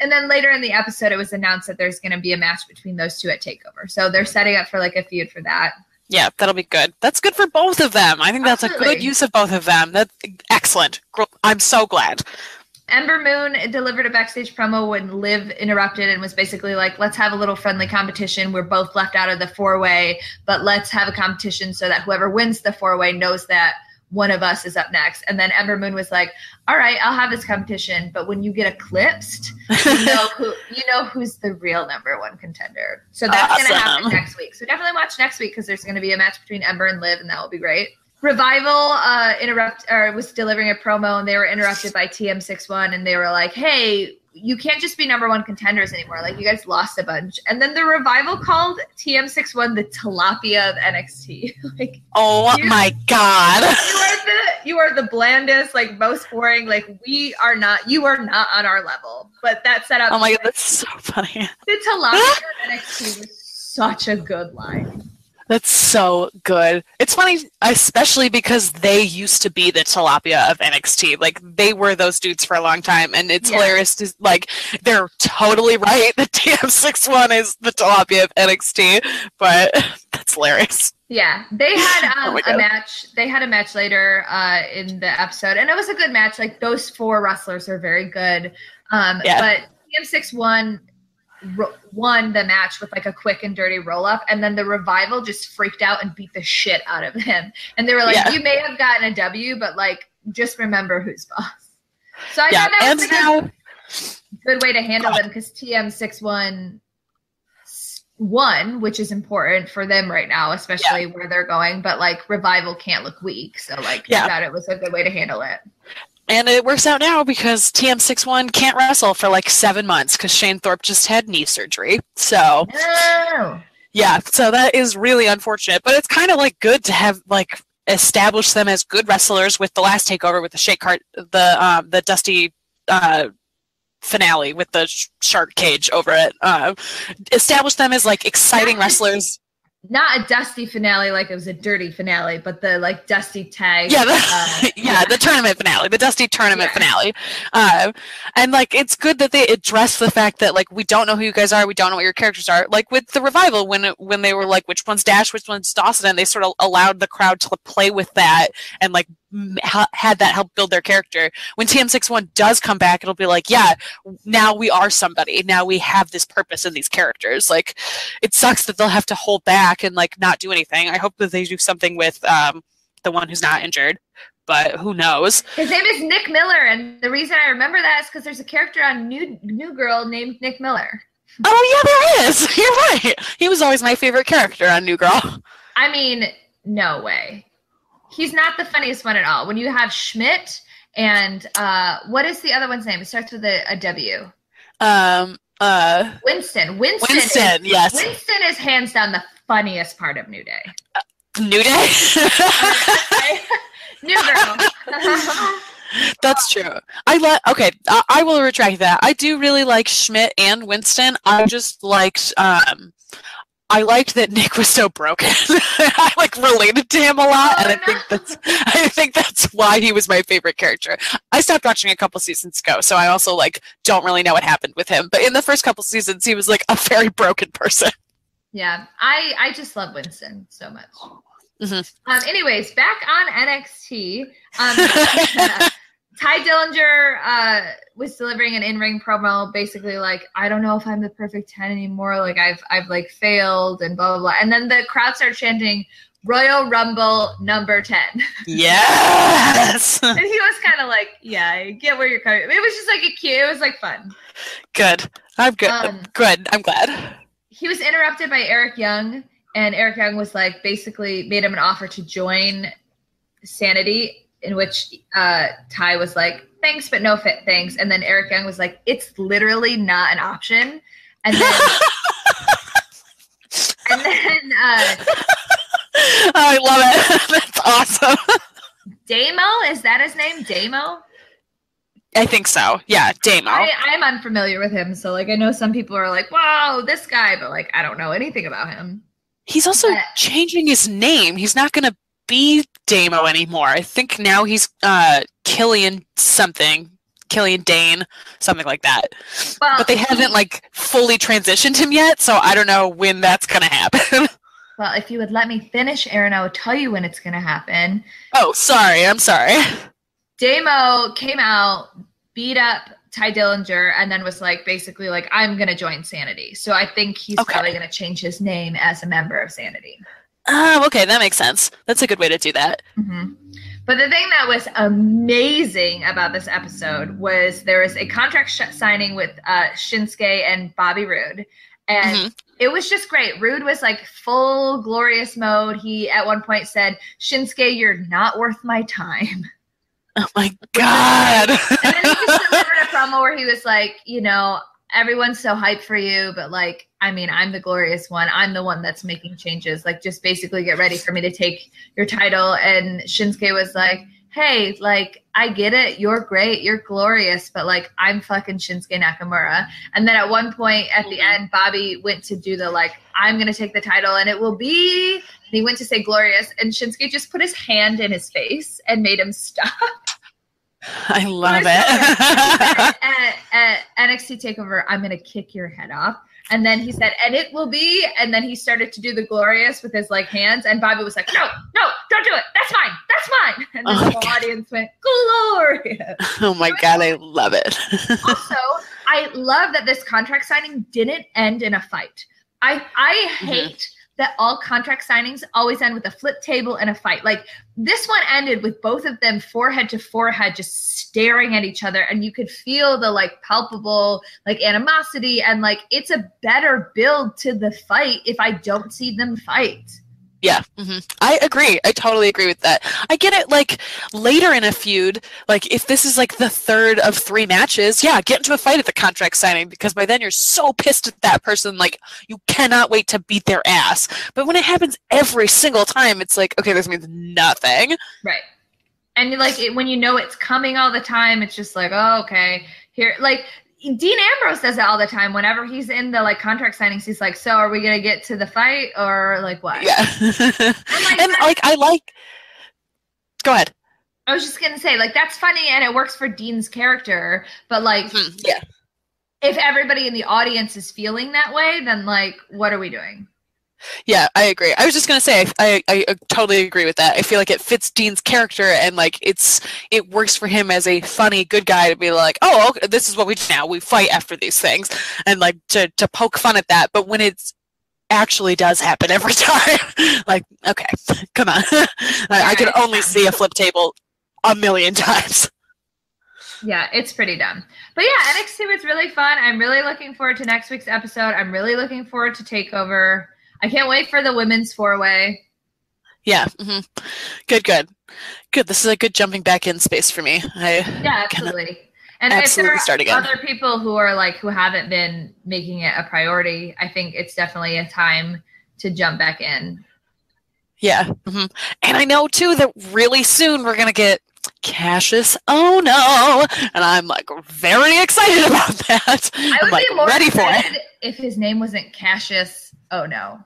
And then later in the episode, it was announced that there's going to be a match between those two at TakeOver. So they're setting up for like a feud for that. Yeah, that'll be good. That's good for both of them. I think that's Absolutely. A good use of both of them. That's excellent. I'm so glad. Ember Moon delivered a backstage promo when Liv interrupted and was basically like, let's have a little friendly competition. We're both left out of the 4-way, but let's have a competition so that whoever wins the 4-way knows that one of us is up next. And then Ember Moon was like, all right, I'll have this competition, but when you get eclipsed, you know who's the real ¡1 contender. So that's awesome. Going to happen next week. So definitely watch next week because there's going to be a match between Ember and Liv, and that will be great. Revival was delivering a promo, and they were interrupted by TM61, and they were like, hey, you can't just be #1 contenders anymore. Like, you guys lost a bunch. And then the Revival called TM61 the tilapia of NXT. Like, oh my God. You are the blandest, like most boring. Like, you are not on our level. But that set up. Oh my God, that's so funny. The tilapia of NXT was such a good line. That's so good. It's funny, especially because they used to be the tilapia of NXT. Like, they were those dudes for a long time, and it's hilarious to, like, they're totally right that TM61 is the tilapia of NXT, but that's hilarious. Yeah, they had a match. They had a match later in the episode, and it was a good match. Like, those 4 wrestlers are very good. But TM61 won the match with like a quick and dirty roll up, and then the Revival just freaked out and beat the shit out of him. And they were like, you may have gotten a W, but like, just remember who's boss. So I thought that was a good way to handle them, because TM61 won, which is important for them right now, especially where they're going. But like, Revival can't look weak. So like, I thought it was a good way to handle it. And it works out now because TM61 can't wrestle for like 7 months because Shane Thorpe just had knee surgery. So, yeah, so that is really unfortunate. But it's kind of like good to have like establish them as good wrestlers with the last takeover with the shake cart, the Dusty finale with the shark cage over it. Establish them as like exciting wrestlers. Not a dusty finale like it was a dirty finale, but the like dusty tag. Yeah, the tournament finale, the dusty tournament finale. And like, it's good that they address the fact that like, we don't know who you guys are, we don't know what your characters are. Like with the Revival, when they were like, which one's Dash, which one's Dawson, and they sort of allowed the crowd to play with that and like had that help build their character. When TM61 does come back, it'll be like, yeah, now we are somebody. Now we have this purpose in these characters. Like, it sucks that they'll have to hold back and like not do anything. I hope that they do something with the one who's not injured, but who knows? His name is Nick Miller, and the reason I remember that is because there's a character on New Girl named Nick Miller. Oh yeah, there is. You're right. He was always my favorite character on New Girl. I mean, no way. He's not the funniest one at all. When you have Schmidt and what is the other one's name? It starts with a W. Winston. Yes. Winston is hands down the funniest part of New Day. New Day? New Girl. That's true. I will retract that. I do really like Schmidt and Winston. I just liked I liked that Nick was so broken. I like related to him a lot, and I think that's why he was my favorite character. I stopped watching a couple seasons ago, so I also like don't really know what happened with him. But in the first couple seasons, he was like a very broken person. Yeah, I just love Winston so much. Mm-hmm. Anyways, back on NXT. Ty Dillinger was delivering an in-ring promo, basically like, I don't know if I'm the perfect 10 anymore. Like I've like failed and blah blah blah. And then the crowd started chanting Royal Rumble number 10. Yes. And he was kind of like, yeah, I get where you're coming. It was just like it was like fun. Good. I'm good. Good. I'm glad. He was interrupted by Eric Young, and Eric Young was like basically made him an offer to join Sanity, in which Ty was like, thanks, but no fit, thanks. And then Eric Young was like, it's literally not an option. And then, I love it. That's awesome. Damo, is that his name? Damo? I think so. Yeah, Damo. I'm unfamiliar with him, so like I know some people are like, "Whoa, this guy," but like I don't know anything about him. He's also changing his name. He's not going to be Damo anymore. I think now he's Killian Dane, something like that. Well, but they haven't like fully transitioned him yet, so I don't know when that's going to happen. Well, if you would let me finish, Erin, I would tell you when it's going to happen. Oh, sorry. I'm sorry. Damo came out, beat up Ty Dillinger, and then was like, basically like, I'm going to join Sanity. So I think he's probably going to change his name as a member of Sanity. Oh, okay. That makes sense. That's a good way to do that. Mm-hmm. But the thing that was amazing about this episode was there was a contract signing with Shinsuke and Bobby Roode. And it was just great. Rude was like full glorious mode. He at one point said, Shinsuke, you're not worth my time. Oh my God. And then he just delivered a promo where he was like, you know, everyone's so hyped for you, but like, I mean, I'm the glorious one. I'm the one that's making changes. Like, just basically get ready for me to take your title. And Shinsuke was like, hey, like, I get it. You're great. You're glorious. But, like, I'm fucking Shinsuke Nakamura. And then at one point at the end, Bobby went to do the, like, I'm going to take the title and it will be. And he went to say glorious. And Shinsuke just put his hand in his face and made him stop. I love it. At NXT TakeOver, I'm going to kick your head off. And then he said, and it will be, and then he started to do the glorious with his like hands, and Bobby was like, no, don't do it. That's mine. And then the whole audience went, glorious. Oh my God, I love it. Also, I love that this contract signing didn't end in a fight. I hate that all contract signings always end with a flip table and a fight. Like, this one ended with both of them forehead to forehead just staring at each other, and you could feel the like palpable like animosity, and like it's a better build to the fight if I don't see them fight. Yeah, I agree. I totally agree with that. I get it, like, later in a feud, like, if this is, like, the third of 3 matches, yeah, get into a fight at the contract signing, because by then you're so pissed at that person, like, you cannot wait to beat their ass. But when it happens every single time, it's like, okay, this means nothing. Right. And, like, when you know it's coming all the time, it's just like, oh, okay. Here, like, Dean Ambrose does it all the time. Whenever he's in the like contract signings, he's like, so are we going to get to the fight or like what? Yeah. Go ahead. I was just going to say, like, that's funny and it works for Dean's character. But like, if everybody in the audience is feeling that way, then like, what are we doing? Yeah, I agree. I was just going to say, I totally agree with that. I feel like it fits Dean's character, and like it works for him as a funny, good guy to be like, oh, okay, this is what we do now. We fight after these things, and like to poke fun at that. But when it actually does happen every time, like, okay, come on. I can only see a flip table a million times. Yeah, it's pretty dumb. But yeah, NXT was really fun. I'm really looking forward to next week's episode. I'm really looking forward to TakeOver. I can't wait for the women's 4-way. Yeah. Good. This is a good jumping back in space for me. Yeah, absolutely. And absolutely if there are other people who are like, who haven't been making it a priority, I think it's definitely a time to jump back in. Yeah. And I know too that really soon we're going to get Cassius Ohno, and I'm like very excited about that. I would be more ready for it if his name wasn't Cassius Ohno.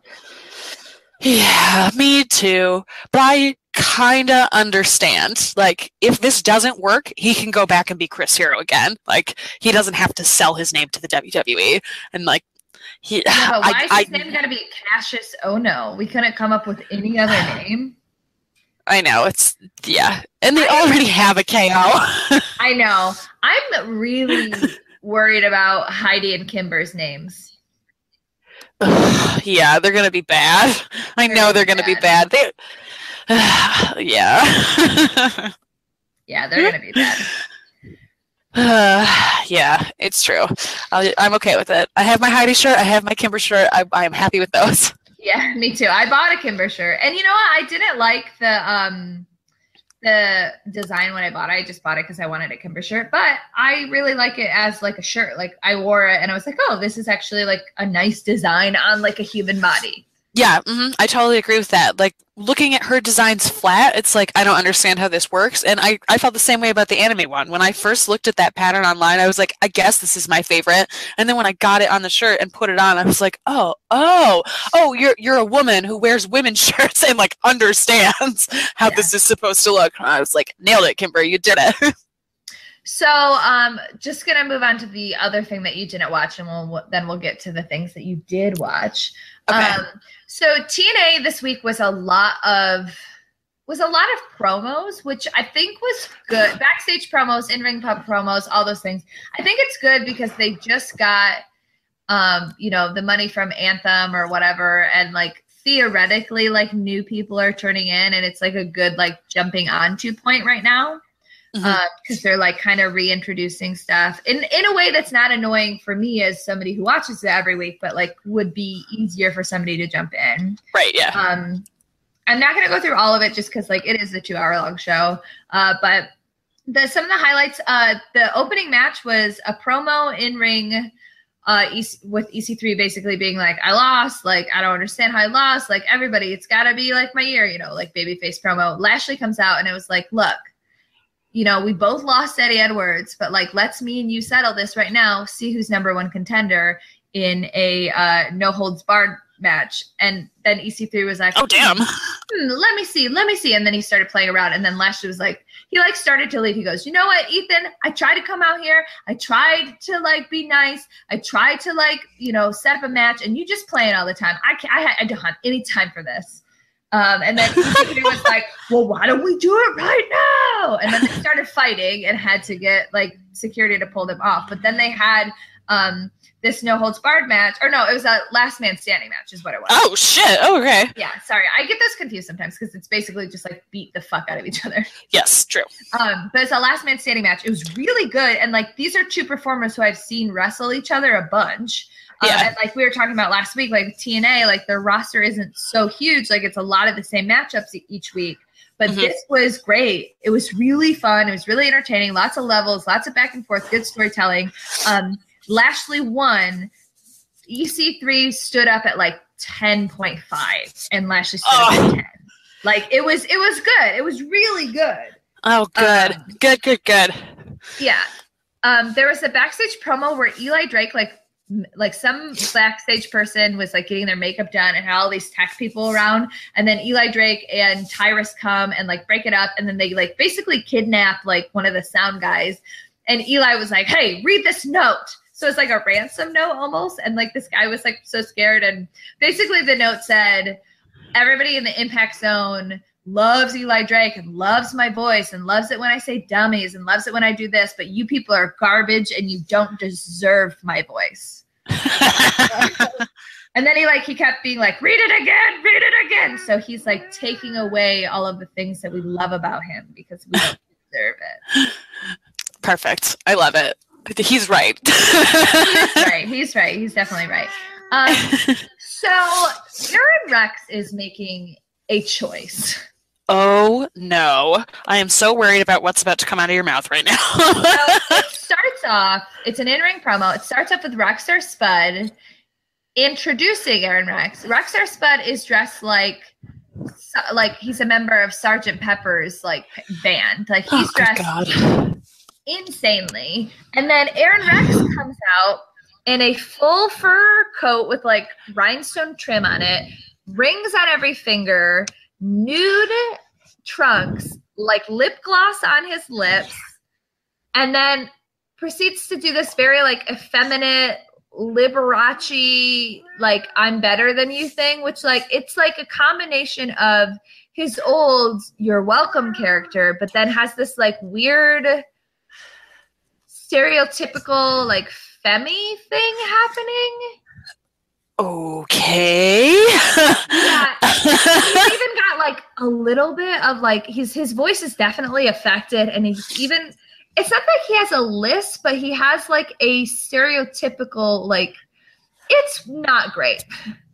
Yeah, me too. But I kind of understand. Like, if this doesn't work, he can go back and be Chris Hero again. Like, he doesn't have to sell his name to the WWE. And like, but why is his name got to be Cassius Ohno? We couldn't come up with any other name. I know. And they already have a KO. I know. I'm really worried about Heidi and Kimber's names. Yeah, they're going to be bad. I know they're going to be bad. Yeah. Yeah, they're going to be bad. Yeah, it's true. I'm okay with it. I have my Heidi shirt. I have my Kimber shirt. I'm happy with those. Yeah, me too. I bought a Kimber shirt. And you know what? I didn't like the design when I bought it. I just bought it because I wanted a Kimber shirt. But I really like it as like a shirt. Like I wore it and I was like, oh, this is actually like a nice design on like a human body. Yeah, I totally agree with that. Like, looking at her designs flat, it's like, I don't understand how this works. And I felt the same way about the anime one. When I first looked at that pattern online, I was like, I guess this is my favorite. And then when I got it on the shirt and put it on, I was like, oh, you're a woman who wears women's shirts and, like, understands how this is supposed to look. I was like, nailed it, Kimber, you did it. So, just going to move on to the other thing that you didn't watch, and then we'll get to the things that you did watch. Okay. So TNA this week was a lot of promos, which I think was good. Backstage promos, in-ring pub promos, all those things. I think it's good because they just got, the money from Anthem or whatever, and like theoretically, like new people are turning in, and it's like a good like jumping onto point right now. Because they're like kind of reintroducing stuff in a way that's not annoying for me as somebody who watches it every week, but like would be easier for somebody to jump in. Right. Yeah. I'm not going to go through all of it just because like it is a 2-hour-long show. But some of the highlights, the opening match was a promo in ring with EC3 basically being like, I lost, like, I don't understand how I lost. Like everybody, it's gotta be like my year, like babyface promo. Lashley comes out and it was like, look, we both lost Eddie Edwards, but like, let's me and you settle this right now. See who's number one contender in a no holds barred match. And then EC3 was like, oh, damn. Let me see. And then he started playing around. And then Lashley was like, he like started to leave. He goes, you know what, Ethan, I tried to come out here. I tried to like be nice. I tried to like, set up a match and you just playing all the time. I don't have any time for this. And then he was like, well, why don't we do it right now? And then they started fighting and had to get like security to pull them off. But then they had this no holds barred match, or no, it was a last man standing match is what it was. Oh shit. Oh, okay. Yeah. Sorry. I get those confused sometimes because it's basically just like beat the fuck out of each other. Yes. True. But it's a last man standing match. It was really good. And like, these are two performers who I've seen wrestle each other a bunch. And like we were talking about last week, like TNA, like their roster isn't so huge. Like it's a lot of the same matchups each week. But this was great. It was really fun. It was really entertaining. Lots of levels, lots of back and forth, good storytelling. Lashley won. EC3 stood up at like 10.5 and Lashley stood up at 10. Like it was good. It was really good. Oh, good. Good. Yeah. There was a backstage promo where Eli Drake, like some backstage person was like getting their makeup done and had all these tech people around, and then Eli Drake and Tyrus come and like break it up, and then they like basically kidnap like one of the sound guys, and Eli was like, hey, read this note. So it's like a ransom note almost, and like this guy was like so scared, and basically the note said, everybody in the Impact Zone loves Eli Drake and loves my voice and loves it when I say dummies and loves it when I do this, but you people are garbage and you don't deserve my voice. And then he kept being like, read it again. So he's like taking away all of the things that we love about him because we don't deserve it. Perfect. I love it. He's right. He's right. He's definitely right. So Aaron Rex is making a choice. Oh, no. I am so worried about what's about to come out of your mouth right now. So it starts off, it's an in-ring promo. It starts off with Rockstar Spud introducing Aaron Rex. Rockstar Spud is dressed like he's a member of Sgt. Pepper's like band. Like he's dressed insanely. And then Aaron Rex comes out in a full fur coat with like rhinestone trim on it, rings on every finger, nude trunks, like lip gloss on his lips, and then proceeds to do this very like effeminate Liberace, like, I'm better than you thing, which, like, it's like a combination of his old You're Welcome character, but then has this, like, weird stereotypical, like, femi thing happening. Okay. Yeah. He's even got, like, a little bit of, like, his voice is definitely affected, and he's even... It's not like he has a lisp, but he has, like, a stereotypical, like, it's not great.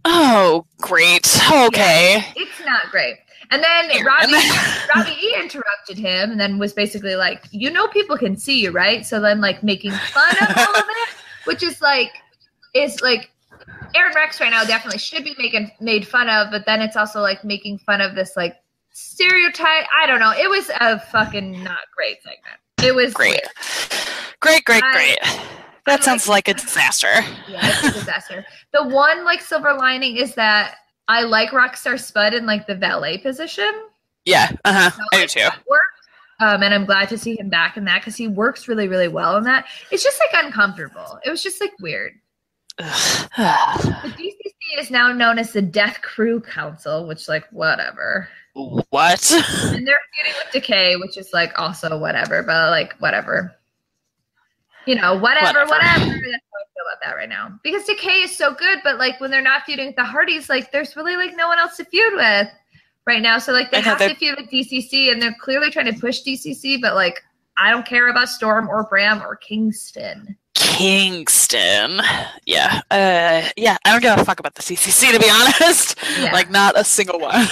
Oh, great. Okay. Yeah, it's not great. And then Robbie E interrupted him and then was basically like, you know people can see you, right? So then, like, making fun of all of it, which is like Aaron Rex right now definitely should be made fun of, but then it's also, like, making fun of this, like, stereotype. I don't know. It was a fucking not great segment. It was great. Weird. Great. That sounds like a disaster. Yeah, it's a disaster. The one, like, silver lining is that I like Rockstar Spud in, like, the valet position. Yeah, So, I do like, too. that worked. And I'm glad to see him back in that because he works really, really well in that. It's just, like, uncomfortable. It was just, like, weird. The DCC is now known as the Death Crew Council, which, like, whatever. What? And they're feuding with Decay, which is, like, also whatever, but, like, whatever. You know, whatever. That's how I feel about that right now. Because Decay is so good, but, like, when they're not feuding with the Hardys, like, there's really, like, no one else to feud with right now. So, like, they have to feud with DCC, and they're clearly trying to push DCC, but, like, I don't care about Storm or Bram or Kingston. Yeah. I don't give a fuck about the CCC, to be honest. Yeah. Like, not a single one.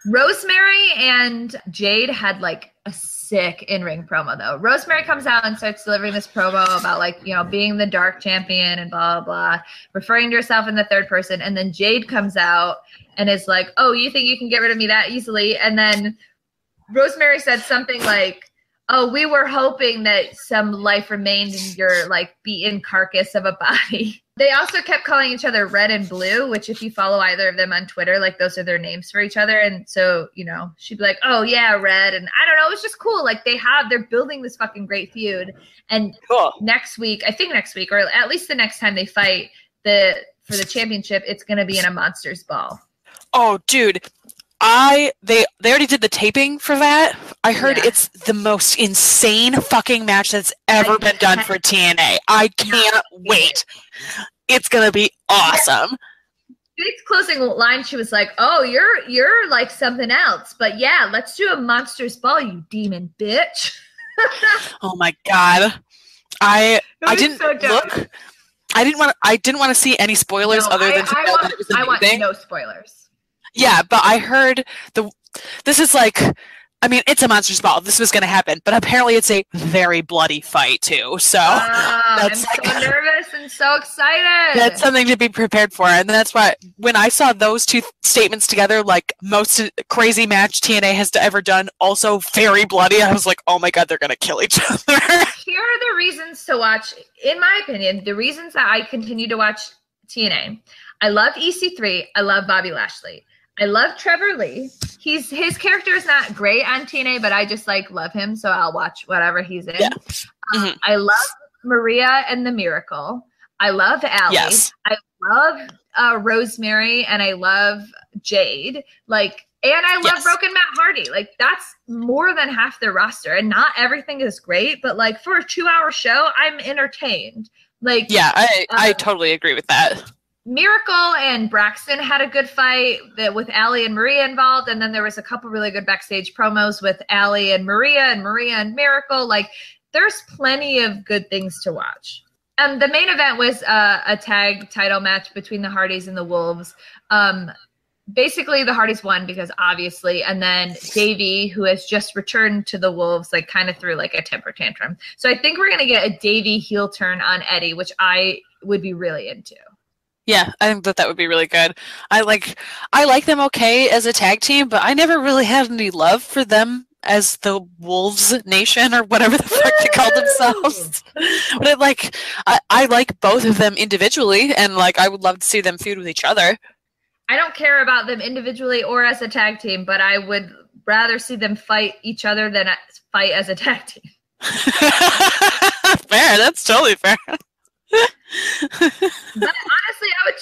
Rosemary and Jade had, like, a sick in-ring promo, though. Rosemary comes out and starts delivering this promo about, like, you know, being the dark champion and blah, blah, blah, referring to herself in the third person. And then Jade comes out and is like, oh, you think you can get rid of me that easily? And then Rosemary said something like, oh, we were hoping that some life remained in your, like, beaten carcass of a body. They also kept calling each other Red and Blue, which if you follow either of them on Twitter, like, those are their names for each other. And so, you know, she'd be like, oh, yeah, Red. And I don't know. It was just cool. Like, they're building this fucking great feud. And cool. Next week, or at least the next time they fight for the championship, it's going to be in a Monsters Ball. Oh, dude. They already did the taping for that. I heard it's the most insane fucking match that's ever been done for TNA. I can't wait. It's gonna be awesome. Jade's closing line, she was like, "Oh, you're like something else, but yeah, let's do a Monsters Ball, you demon bitch." Oh my god, I didn't look. I didn't want to see any spoilers other than to know that it was amazing. I want no spoilers. Yeah, but I heard this is like, I mean, it's a Monsters Ball. This was going to happen, but apparently it's a very bloody fight too. So I'm so nervous and so excited. That's something to be prepared for, and that's why when I saw those two statements together, like most crazy match TNA has ever done, also very bloody, I was like, oh my god, they're going to kill each other. Here are the reasons to watch. In my opinion, the reasons that I continue to watch TNA. I love EC3. I love Bobby Lashley. I love Trevor Lee. His character is not great on TNA, but I just like love him, so I'll watch whatever he's in. Yeah. I love Maria and the Miracle. I love Allie. Yes. I love Rosemary, and I love Jade. Like, and I love Broken Matt Hardy. Like, that's more than half their roster, and not everything is great, but like for a 2-hour show, I'm entertained. Like, yeah, I totally agree with that. Miracle and Braxton had a good fight with Allie and Maria involved, and then there was a couple really good backstage promos with Allie and Maria and Miracle. Like, there's plenty of good things to watch. The main event was a tag title match between the Hardys and the Wolves. Basically, the Hardys won because obviously, and then Davey, who has just returned to the Wolves, like kind of threw like a temper tantrum. So I think we're gonna get a Davey heel turn on Eddie, which I would be really into. Yeah, I think that would be really good. I like them okay as a tag team, but I never really had any love for them as the Wolves Nation or whatever the fuck they called themselves. But I like both of them individually, and like I would love to see them feud with each other. I don't care about them individually or as a tag team, but I would rather see them fight each other than fight as a tag team. Fair, that's totally fair. But honestly, I would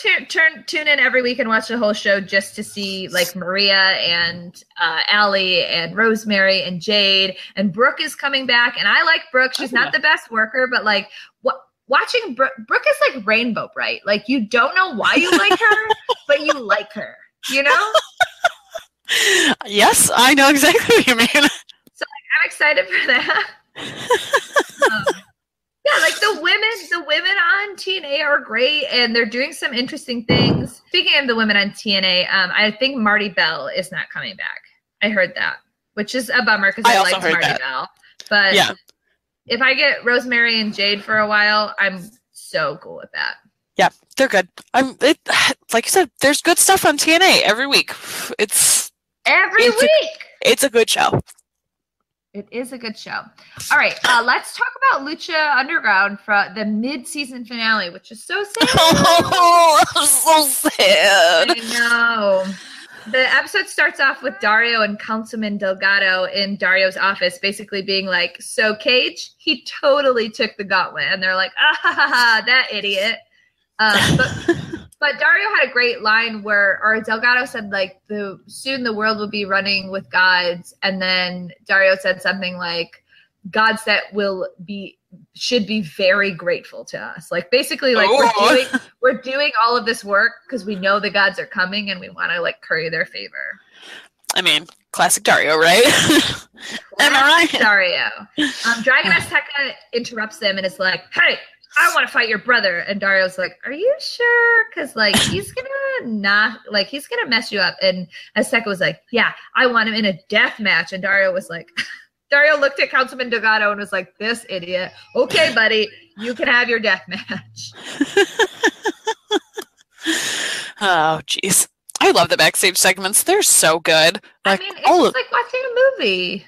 tune in every week and watch the whole show just to see like Maria and Allie and Rosemary and Jade, and Brooke is coming back, and I like Brooke. She's not the best worker, but like watching Brooke is like Rainbow Bright. Like you don't know why you like her, but you like her. You know? Yes, I know exactly what you mean. So like, I'm excited for that. Yeah, like the women on TNA are great, and they're doing some interesting things. Speaking of the women on TNA, I think Marty Bell is not coming back. I heard that, which is a bummer because I like Marty Bell. But yeah, if I get Rosemary and Jade for a while, I'm so cool with that. Yeah, they're good. Like you said, there's good stuff on TNA every week. It's a good show. It is a good show. All right, let's talk about Lucha Underground for the mid-season finale, which is so sad. Oh, so sad. I know. The episode starts off with Dario and Councilman Delgado in Dario's office, basically being like, "So Cage, he totally took the gauntlet," and they're like, "Ah ha ha ha, that idiot." But Dario had a great line or Delgado said like soon the world will be running with gods, and then Dario said something like gods that should be very grateful to us. Like basically like we're doing all of this work because we know the gods are coming and we want to like curry their favor. I mean, classic Dario, right? Am I right? Dario. Dragon Azteca interrupts them and is like, "Hey, I want to fight your brother." And Dario's like, "Are you sure? Because like he's gonna mess you up." And Azteca was like, "Yeah, I want him in a death match." And Dario was like, Dario looked at Councilman Delgado and was like, "This idiot. Okay, buddy, you can have your death match." Oh, jeez. I love the backstage segments. They're so good. Like, I mean, it's like watching a movie.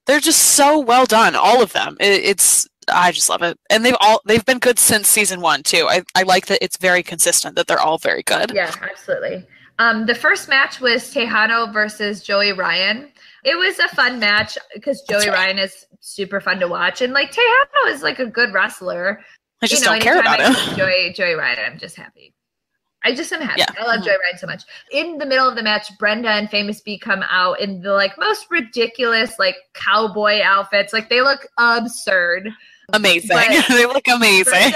They're just so well done, all of them. I just love it. And they've been good since season 1 too. I like that it's very consistent, that they're all very good. Yeah, absolutely. The first match was Tejano versus Joey Ryan. It was a fun match because Joey Ryan is super fun to watch, and like Tejano is like a good wrestler. I just don't care about him. Joey Ryan, I'm just happy. I just am happy. Yeah. I love Joey Ryan so much. In the middle of the match, Brenda and Famous B come out in the like most ridiculous like cowboy outfits. Like they look absurd. Amazing. They look amazing.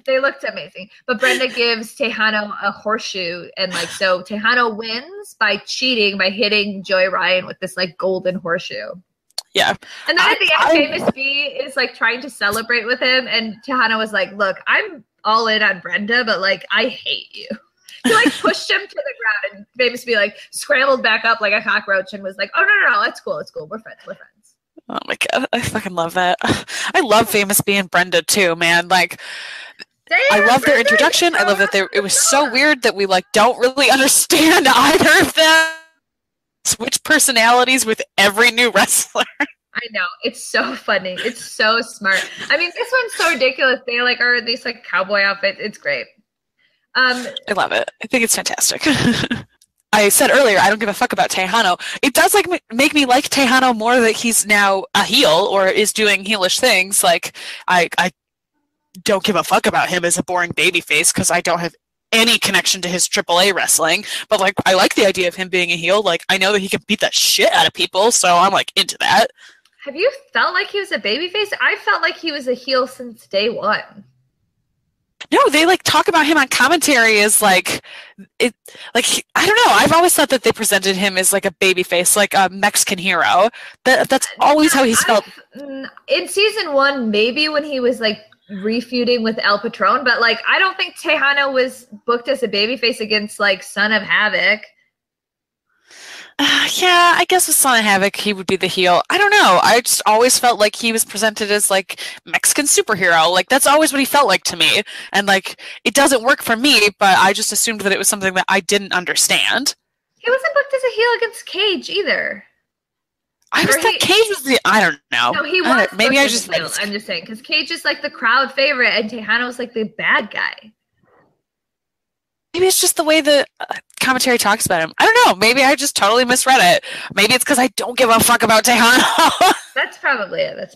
They looked amazing. But Brenda gives Tejano a horseshoe, and like so Tejano wins by cheating by hitting Joey Ryan with this like golden horseshoe. Yeah. And then at the end, Famous B is like trying to celebrate with him, and Tejano was like, "Look, I'm all in on Brenda, but like I hate you." He like pushed him to the ground, and Famous B like scrambled back up like a cockroach and was like, "Oh no, it's cool. We're friends. Oh my god, I fucking love that. I love Famous B and Brenda too, man. Like, I love their introduction. I love that it was so weird that we like don't really understand either of them. Switch personalities with every new wrestler. I know, it's so funny. It's so smart. I mean, this one's so ridiculous. They like are these like cowboy outfits. It's great. I love it. I think it's fantastic. I said earlier, I don't give a fuck about Tejano. It does like make me like Tejano more that he's now a heel or is doing heelish things. Like I don't give a fuck about him as a boring babyface because I don't have any connection to his AAA wrestling. But like I like the idea of him being a heel. Like I know that he can beat the shit out of people, so I'm like into that. Have you felt like he was a babyface? I felt like he was a heel since day one. No, they like talk about him on commentary as like it. Like I don't know. I've always thought that they presented him as like a babyface, like a Mexican hero. That's always how he's felt. In season 1, maybe when he was like refeuding with El Patron, but like I don't think Tejano was booked as a babyface against like Son of Havoc. Yeah, I guess with Son of Havoc, he would be the heel. I don't know. I just always felt like he was presented as like Mexican superhero. Like that's always what he felt like to me. And like it doesn't work for me, but I just assumed that it was something that I didn't understand. He wasn't booked as a heel against Cage either. I just thought Cage was the. I don't know. No, he was. Maybe I just. I'm just saying because Cage is like the crowd favorite, and Tejano was like the bad guy. Maybe it's just the way the commentary talks about him. I don't know. Maybe I just totally misread it. Maybe it's because I don't give a fuck about Tejano. That's probably it.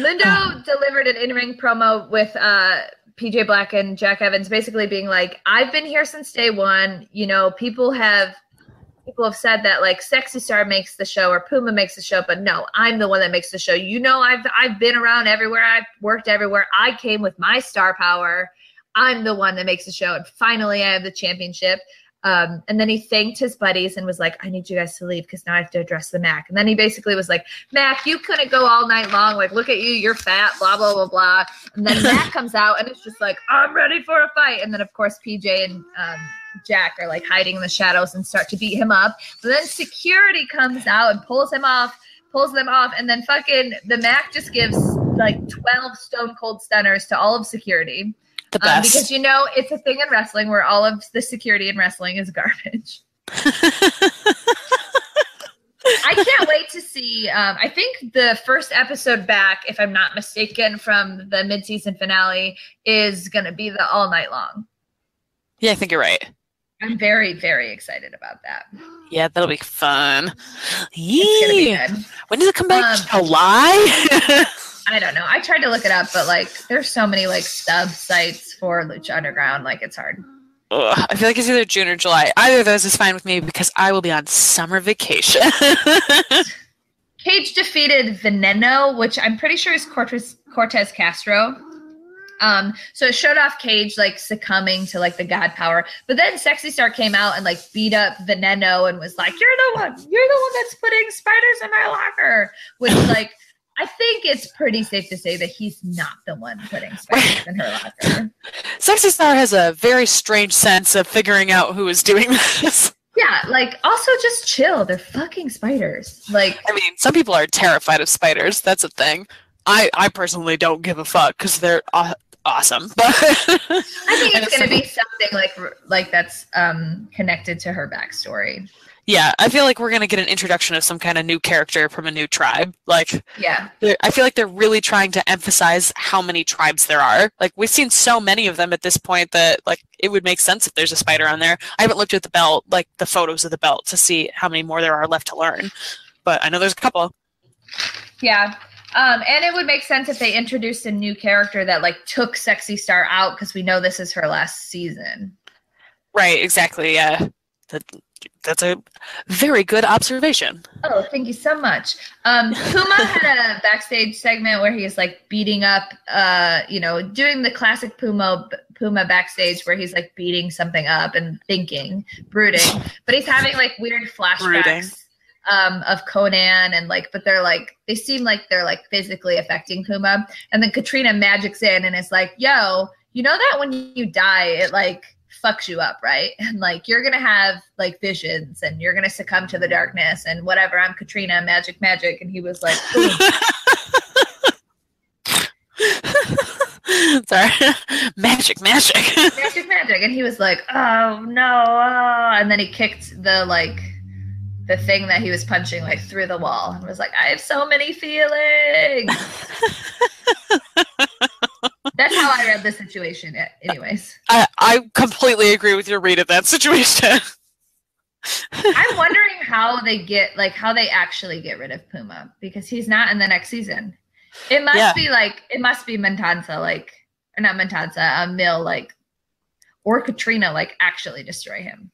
Mundo delivered an in-ring promo with PJ Black and Jack Evans, basically being like, I've been here since day one. You know, people have said that like Sexy Star makes the show or Puma makes the show, but no, I'm the one that makes the show. You know, I've been around everywhere. I've worked everywhere. I came with my star power. I'm the one that makes the show. And finally I have the championship. And then he thanked his buddies and was like, I need you guys to leave because now I have to address the Mac. And then he basically was like, Mac, you couldn't go all night long. Like, look at you. You're fat, blah, blah, blah, blah. And then Mac comes out and it's just like, I'm ready for a fight. And then, of course, PJ and Jack are like hiding in the shadows and start to beat him up. But then security comes out and pulls them off. And then fucking the Mac just gives like 12 stone cold stunners to all of security. The best. Because, you know, it's a thing in wrestling where all of the security in wrestling is garbage. I can't wait to see. I think the first episode back, if I'm not mistaken, from the mid-season finale is going to be the all night long. Yeah, I think you're right. I'm very, very excited about that. Yeah, that'll be fun. It's going to be good. When does it come back? July? I don't know. I tried to look it up, but like there's so many like sub sites for Lucha Underground. Like it's hard. Ugh, I feel like it's either June or July. Either of those is fine with me because I will be on summer vacation. Cage defeated Veneno, which I'm pretty sure is Cortez Castro. So it showed off Cage like succumbing to like the god power, but then Sexy Star came out and like beat up Veneno and was like, you're the one that's putting spiders in my locker, which like I think it's pretty safe to say that he's not the one putting spiders in her locker. Sexy Star has a very strange sense of figuring out who is doing this. Yeah, like also just chill. They're fucking spiders. Like, I mean, some people are terrified of spiders. That's a thing. I personally don't give a fuck because they're awesome. But I think it's going to be something like that's connected to her backstory. Yeah, I feel like we're going to get an introduction of some kind of new character from a new tribe. Like, yeah, I feel like they're really trying to emphasize how many tribes there are. Like, we've seen so many of them at this point that, like, it would make sense if there's a spider on there. I haven't looked at the belt, like, the photos of the belt to see how many more there are left to learn. But I know there's a couple. Yeah. And it would make sense if they introduced a new character that, like, took Sexy Star out because we know this is her last season. Right, exactly, yeah. That's a very good observation. Oh, thank you so much. Puma had a backstage segment where he's like beating up, doing the classic Puma backstage where he's like beating something up and brooding, but he's having like weird flashbacks of Conan and like, but they seem like they're like physically affecting Puma. And then Katrina magics in and is like, yo, you know that when you die, it like fucks you up, right? And like you're gonna have like visions and you're gonna succumb to the darkness and whatever. I'm Katrina, magic. And he was like, sorry, magic. And he was like, oh no. And then he kicked the thing that he was punching like through the wall and was like, I have so many feelings. That's how I read the situation. Anyways, I completely agree with your read of that situation. I'm wondering how they actually get rid of Puma because he's not in the next season. It must be Matanza, or not Matanza, Mill, or Katrina, actually destroy him.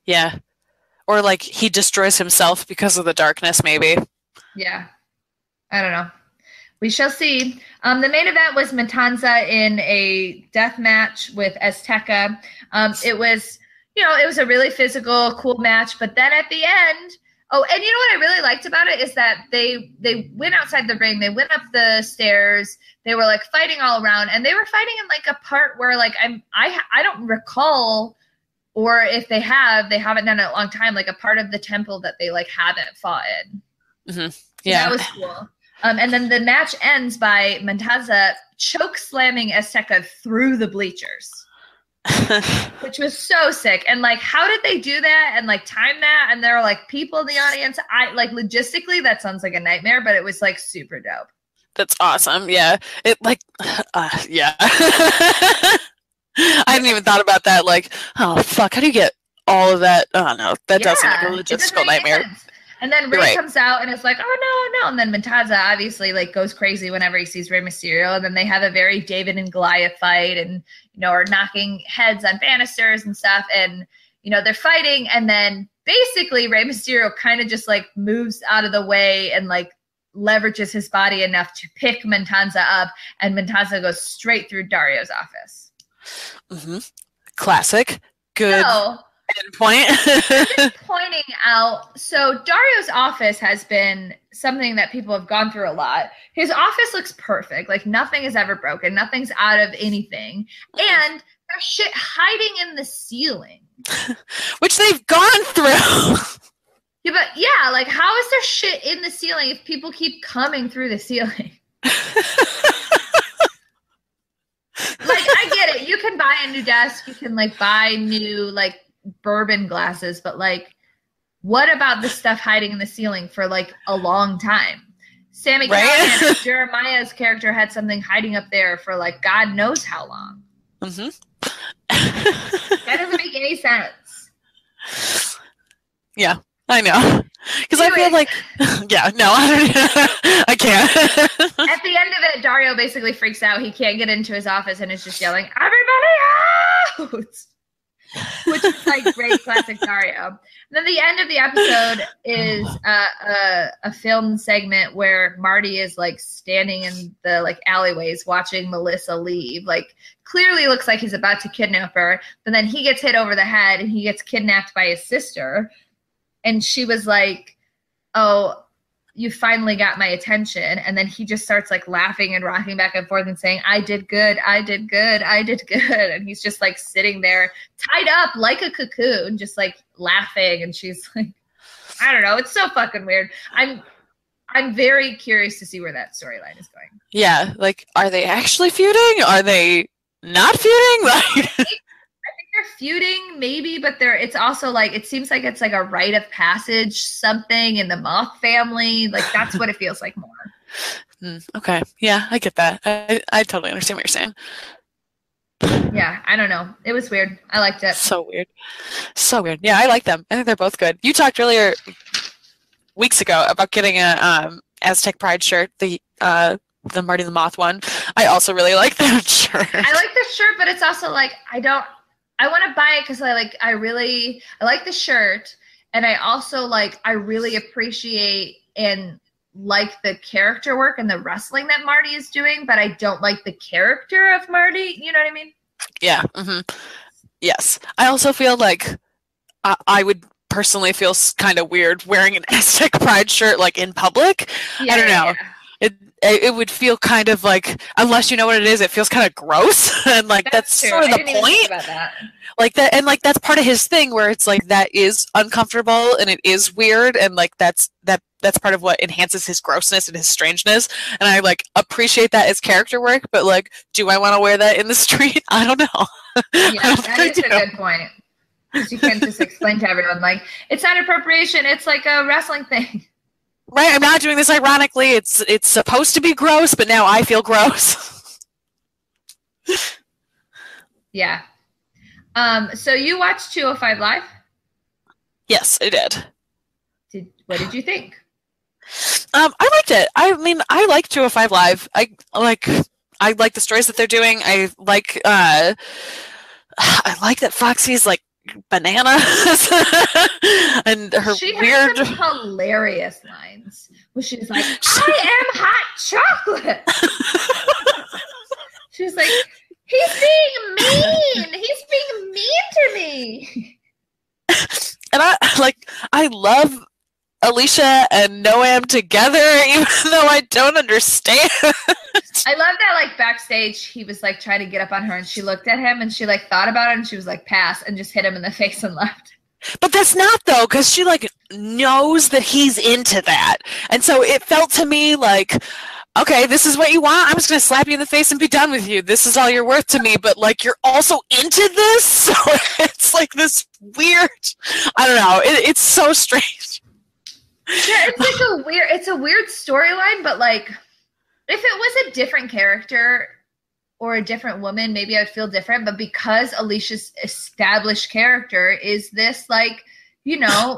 Yeah, or he destroys himself because of the darkness, maybe. Yeah, I don't know. We shall see. The main event was Matanza in a death match with Azteca. It was a really physical, cool match. But then at the end, and you know what I really liked about it is that they went outside the ring. They went up the stairs. They were fighting all around, and they were fighting in a part where I don't recall, or if they haven't done it in a long time. A part of the temple that they haven't fought in. Mm-hmm. Yeah, that was cool. And then the match ends by Matanza choke slamming Azteca through the bleachers, which was so sick. And how did they do that and time that? And there were people in the audience. Logistically, that sounds like a nightmare, but it was super dope. That's awesome. Yeah. Yeah. I hadn't even thought about that. Oh fuck, how do you get all of that? Oh no, that does sound like a logistical nightmare. And then Rey comes out and it's like, oh no. And then Montaza obviously like goes crazy whenever he sees Rey Mysterio. And then they have a very David and Goliath fight and, you know, are knocking heads on banisters and stuff. And, you know, they're fighting. And then basically Rey Mysterio kind of just like moves out of the way and like leverages his body enough to pick Montaza up. And Montaza goes straight through Dario's office. Mm-hmm. Classic. Good. So, point. just pointing out, so Dario's office has been something that people have gone through a lot. His office looks perfect. Like nothing is ever broken. Nothing's out of anything. And there's shit hiding in the ceiling. Which they've gone through. Yeah, but yeah, like how is there shit in the ceiling if people keep coming through the ceiling? Like, I get it. You can buy a new desk. You can, like, buy new, like, bourbon glasses. But, like, what about the stuff hiding in the ceiling for, like, a long time? Sammy Callahan, Jeremiah's character, had something hiding up there for, like, God knows how long. Mm-hmm. That doesn't make any sense. Yeah, I know. Because I feel like, yeah, no, I can't. At the end of it, Dario basically freaks out. He can't get into his office and is just yelling, "Everybody out!" Which is like great classic Dario. And then the end of the episode is a film segment where Marty is like standing in the like alleyways watching Melissa leave. Like clearly looks like he's about to kidnap her, but then he gets hit over the head and he gets kidnapped by his sister. And she was like, "Oh, you finally got my attention." And then he just starts like laughing and rocking back and forth and saying, "I did good. I did good. I did good." And he's just like sitting there tied up like a cocoon, just like laughing. And she's like, I don't know. It's so fucking weird. I'm very curious to see where that storyline is going. Yeah. Like, are they actually feuding? Are they not feuding? Like, they're feuding maybe, but it's also like it seems like it's like a rite of passage something in the Moth family. Like that's what it feels like more. Okay, yeah, I get that. I totally understand what you're saying. Yeah, I don't know, it was weird. I liked it. So weird. Yeah, I like them. I think they're both good. You talked earlier weeks ago about getting a Aztec Pride shirt, the Marty the Moth one. I also really like that shirt. I like the shirt, but it's also like I want to buy it because I like the shirt, and I also I really appreciate and like the character work and the wrestling that Marty is doing, but I don't like the character of Marty. You know what I mean? Yeah. Mm-hmm. Yes. I also feel like I would personally feel kind of weird wearing an Aztec Pride shirt like in public. Yeah, I don't know. Yeah. It would feel kind of like, unless you know what it is, it feels kind of gross. And like that's sort of the point. Think about that. Like that, and like that's part of his thing where it's like that is uncomfortable and it is weird, and like that's part of what enhances his grossness and his strangeness. And I like appreciate that as character work, but like, do I want to wear that in the street? I don't know. Yeah, that is a good point. Because you can't just explain to everyone like it's not appropriation, it's like a wrestling thing. Right, I'm not doing this ironically. It's supposed to be gross, but now I feel gross. Yeah. So you watched 205 Live? Yes, I did. What did you think? I liked it. I mean, I like 205 Live. I like the stories that they're doing. I like that Foxy's like banana and her weird has some hilarious lines where she's like, "I am hot chocolate." She's like, he's being mean to me. And I love Alicia and Noam together, even though I don't understand. I love that, like, backstage, he was, like, trying to get up on her, and she looked at him, and she, like, thought about it, and she was like, pass, and just hit him in the face and left. But that's not, though, because she, like, knows that he's into that. And so it felt to me like, okay, this is what you want? I'm just going to slap you in the face and be done with you. This is all you're worth to me, but, like, you're also into this? So it's, like, this weird, I don't know, it's so strange. Yeah, it's a weird storyline, but, like, if it was a different character or a different woman, maybe I would feel different. But because Alicia's established character is this, like,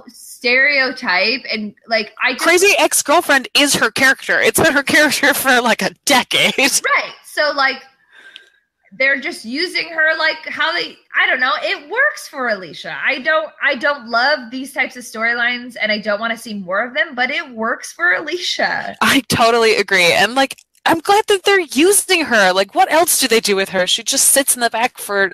stereotype, and like crazy ex-girlfriend is her character. It's been her character for like a decade. Right. So like they're just using her like how I don't know. It works for Alicia. I don't love these types of storylines, and I don't want to see more of them, but it works for Alicia. I totally agree. And like, I'm glad that they're using her. Like, what else do they do with her? She just sits in the back for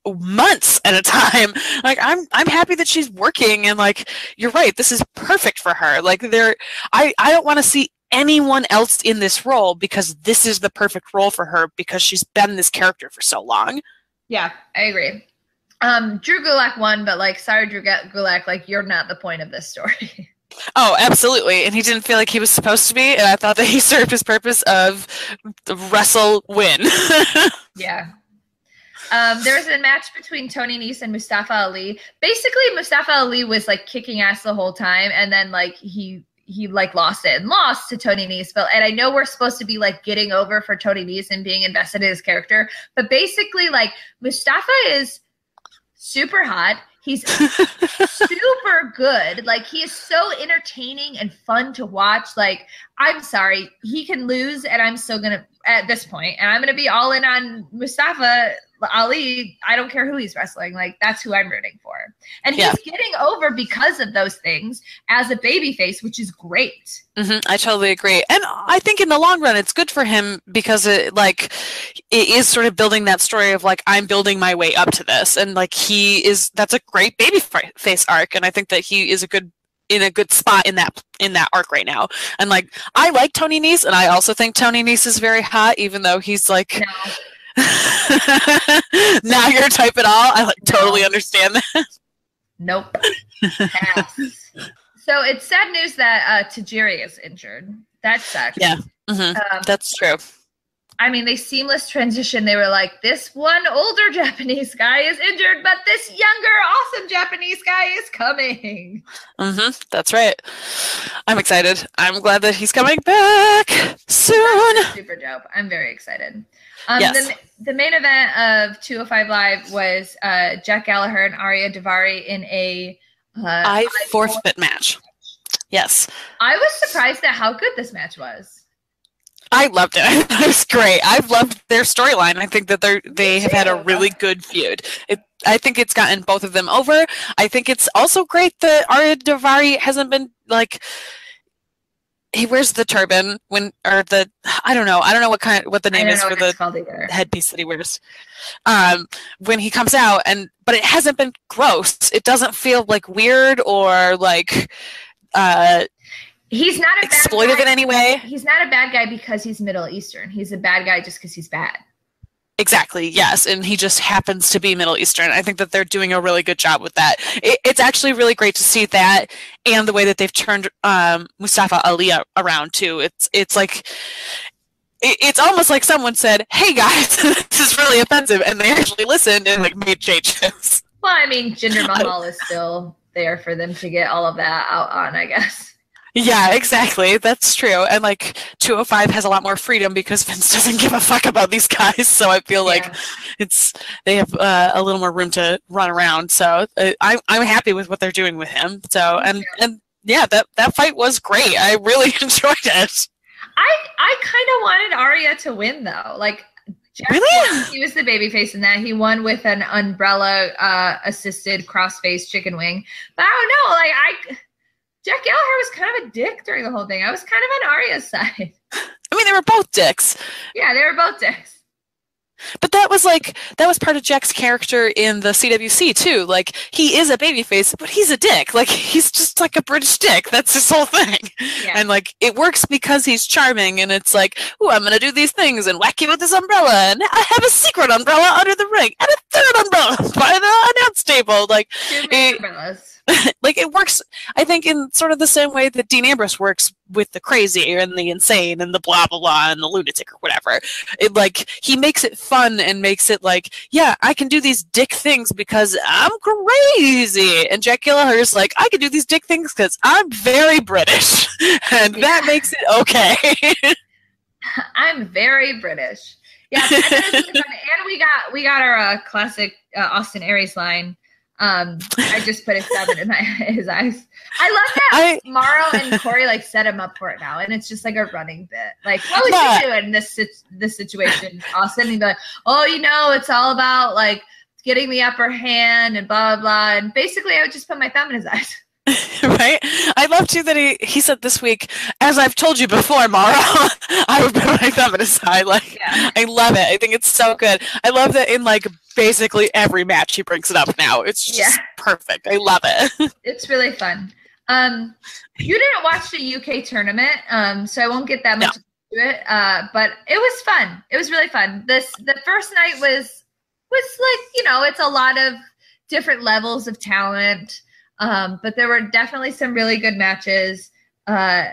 months at a time. Like, I'm happy that she's working, and like, you're right, this is perfect for her. Like, I don't want to see anyone else in this role, because this is the perfect role for her, because she's been this character for so long. Yeah, I agree. Drew Gulak won, but like, sorry, Drew Gulak, like, you're not the point of this story. Oh, absolutely. And he didn't feel like he was supposed to be, and I thought that he served his purpose of wrestle win. Yeah. There was a match between Tony Nese and Mustafa Ali. Basically, Mustafa Ali was like kicking ass the whole time, and then like he like lost to Tony Nese. And I know we're supposed to be like getting over for Tony Nese and being invested in his character, but basically like Mustafa is super hot. He's super good. Like, he is so entertaining and fun to watch. Like, I'm sorry, he can lose, and I'm still gonna, at this point, and I'm gonna be all in on Mustafa Ali. I don't care who he's wrestling. Like, that's who I'm rooting for. And he's getting over because of those things as a babyface, which is great. Mm-hmm, I totally agree. And I think in the long run, it's good for him, because it is sort of building that story of like, I'm building my way up to this. And like, that's a great babyface arc. And I think that he is in a good spot in that arc right now. And like, I like Tony Nese, and I also think Tony Nese is very hot, even though he's like, no. Not your type at all. I like totally understand that. Nope. Pass. So it's sad news that Tajiri is injured. That sucks. Yeah, that's true. I mean, they seamless transition. They were like, this one older Japanese guy is injured, but this younger, awesome Japanese guy is coming. That's right. I'm excited. I'm glad that he's coming back soon. Super dope. I'm very excited. Yes. The main event of 205 Live was Jack Gallagher and Arya Daivari in a I forfeit match. Yes. I was surprised at how good this match was. I loved it. It was great. I've loved their storyline. I think that they have had a really good feud. I think it's gotten both of them over. I think it's also great that Arya Daivari hasn't been like, he wears the turban I don't know what the name is for the headpiece that he wears when he comes out, but it hasn't been gross. It doesn't feel like weird or like he's not a exploitive bad guy. In any way. He's not a bad guy because he's Middle Eastern. He's a bad guy just because he's bad. Exactly, yes, and he just happens to be Middle Eastern. I think that they're doing a really good job with that. It's actually really great to see that, and the way that they've turned Mustafa Ali around too. It's like, it's almost like someone said, "Hey guys, this is really offensive," and they actually listened and like made changes. Well, I mean, Jinder Mahal is still there for them to get all of that out on, I guess. Yeah, exactly. That's true. And like 205 has a lot more freedom because Vince doesn't give a fuck about these guys. So I feel like they have a little more room to run around. So I'm happy with what they're doing with him. So and yeah, that fight was great. I really enjoyed it. I kind of wanted Arya to win though. Like, Jack really? He was the babyface in that. He won with an umbrella assisted crossface chicken wing. But I don't know. Like Jack Gallagher was kind of a dick during the whole thing. I was kind of on Arya's side. I mean, they were both dicks. Yeah, they were both dicks. But that was part of Jack's character in the CWC too. Like, he is a babyface, but he's a dick. Like, he's just like a British dick. That's his whole thing. Yeah. And like, it works because he's charming, and it's like, ooh, I'm gonna do these things and whack you with this umbrella, and I have a secret umbrella under the ring, and a third umbrella by the announce table. Like, umbrellas. Like, it works, I think, in sort of the same way that Dean Ambrose works with the crazy and the insane and the blah, blah, blah and the lunatic or whatever. It, like, he makes it fun and makes it like, yeah, I can do these dick things because I'm crazy. And Jack Gallagher's like, I can do these dick things because I'm very British. And that makes it okay. I'm very British. Yeah, and we got our classic Austin Aries line. I just put a 7 in his eyes. I love that Morrow and Corey like set him up for it now, and it's just like a running bit. Like, what would you do in this situation, Austin? And he'd be like, oh, it's all about like getting the upper hand and blah blah blah. And basically, I would just put my thumb in his eyes. Right? I love too that he said this week, as I've told you before, Mara, I would put my thumb in his eye. Like, yeah. I love it. I think it's so good. I love that in like basically every match he brings it up now. It's just perfect. I love it. It's really fun. You didn't watch the UK tournament, so I won't get that much into it. But it was fun. It was really fun. The first night was like, it's a lot of different levels of talent. But there were definitely some really good matches. Nigel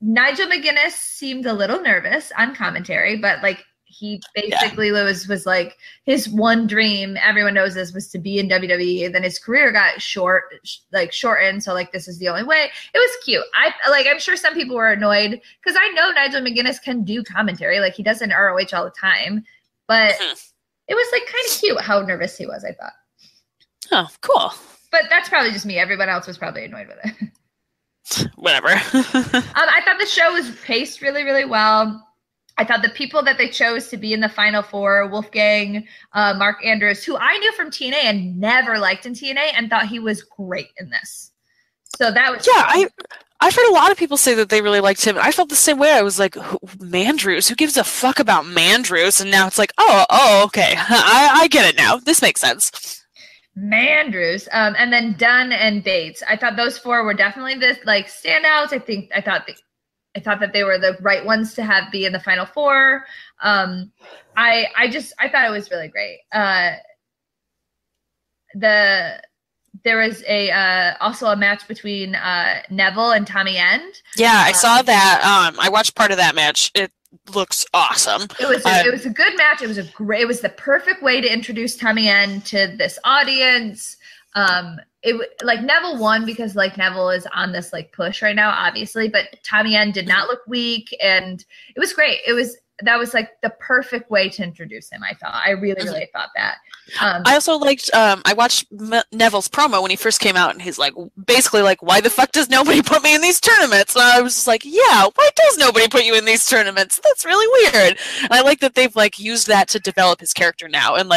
McGuinness seemed a little nervous on commentary, but like he basically was like his one dream, everyone knows this, was to be in WWE. And then his career got shortened. So like, this is the only way. It was cute. I'm sure some people were annoyed because I know Nigel McGuinness can do commentary. Like he does in ROH all the time, but it was like kind of cute how nervous he was, I thought. Oh, cool. But that's probably just me. Everyone else was probably annoyed with it. Whatever. I thought the show was paced really, really well. I thought the people that they chose to be in the Final Four, Wolfgang, Mark Andrews, who I knew from TNA and never liked in TNA and thought he was great in this. So that was I've heard a lot of people say that they really liked him. I felt the same way. I was like, Mandrews? Who gives a fuck about Mandrews? And now it's like, oh, okay. I get it now. This makes sense. Mandrews, and then Dunn and Bates. I thought those four were definitely the standouts. I thought that they were the right ones to be in the Final Four. I thought it was really great. There was also a match between Neville and Tommy End. Yeah, I saw that. I watched part of that match. It looks awesome. It was a good match. It was the perfect way to introduce Tommy End to this audience. Neville won because Neville is on this push right now, obviously, but Tommy End did not look weak, and it was great. That was the perfect way to introduce him. I thought. I really, really thought that. I also liked. I watched Neville's promo when he first came out, and he's basically why the fuck does nobody put me in these tournaments? And I was just like, yeah, why does nobody put you in these tournaments? That's really weird. And I like that they've used that to develop his character now, and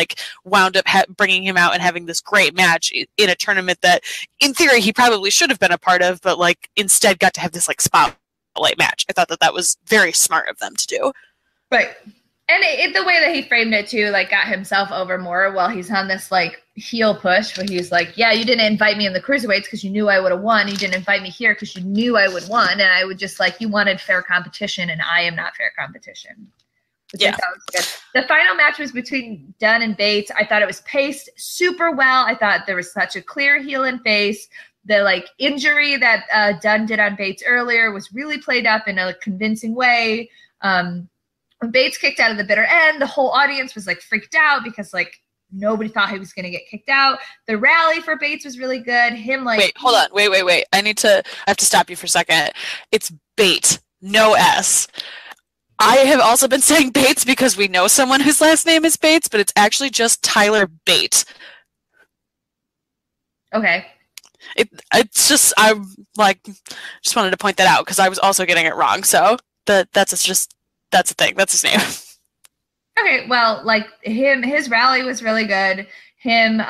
wound up bringing him out and having this great match in a tournament that, in theory, he probably should have been a part of, but instead got to have this spotlight match. I thought that was very smart of them to do. Right. And the way that he framed it too, got himself over more while he's on this heel push where he's yeah, you didn't invite me in the cruiserweights because you knew I would have won. You didn't invite me here because you knew I would won. And I would just you wanted fair competition, and I am not fair competition. Which I thought was good. The final match was between Dunn and Bates. I thought it was paced super well. I thought there was such a clear heel and face. The injury that Dunn did on Bates earlier was really played up in a convincing way. When Bates kicked out of the bitter end, the whole audience was freaked out because nobody thought he was going to get kicked out. The rally for Bates was really good. Wait, hold on. Wait. I have to stop you for a second. It's Bate, no S. I have also been saying Bates because we know someone whose last name is Bates, but it's actually just Tyler Bate. Okay. It's just, I just wanted to point that out because I was also getting it wrong. So that's the thing. That's his name. Okay, well, his rally was really good. Him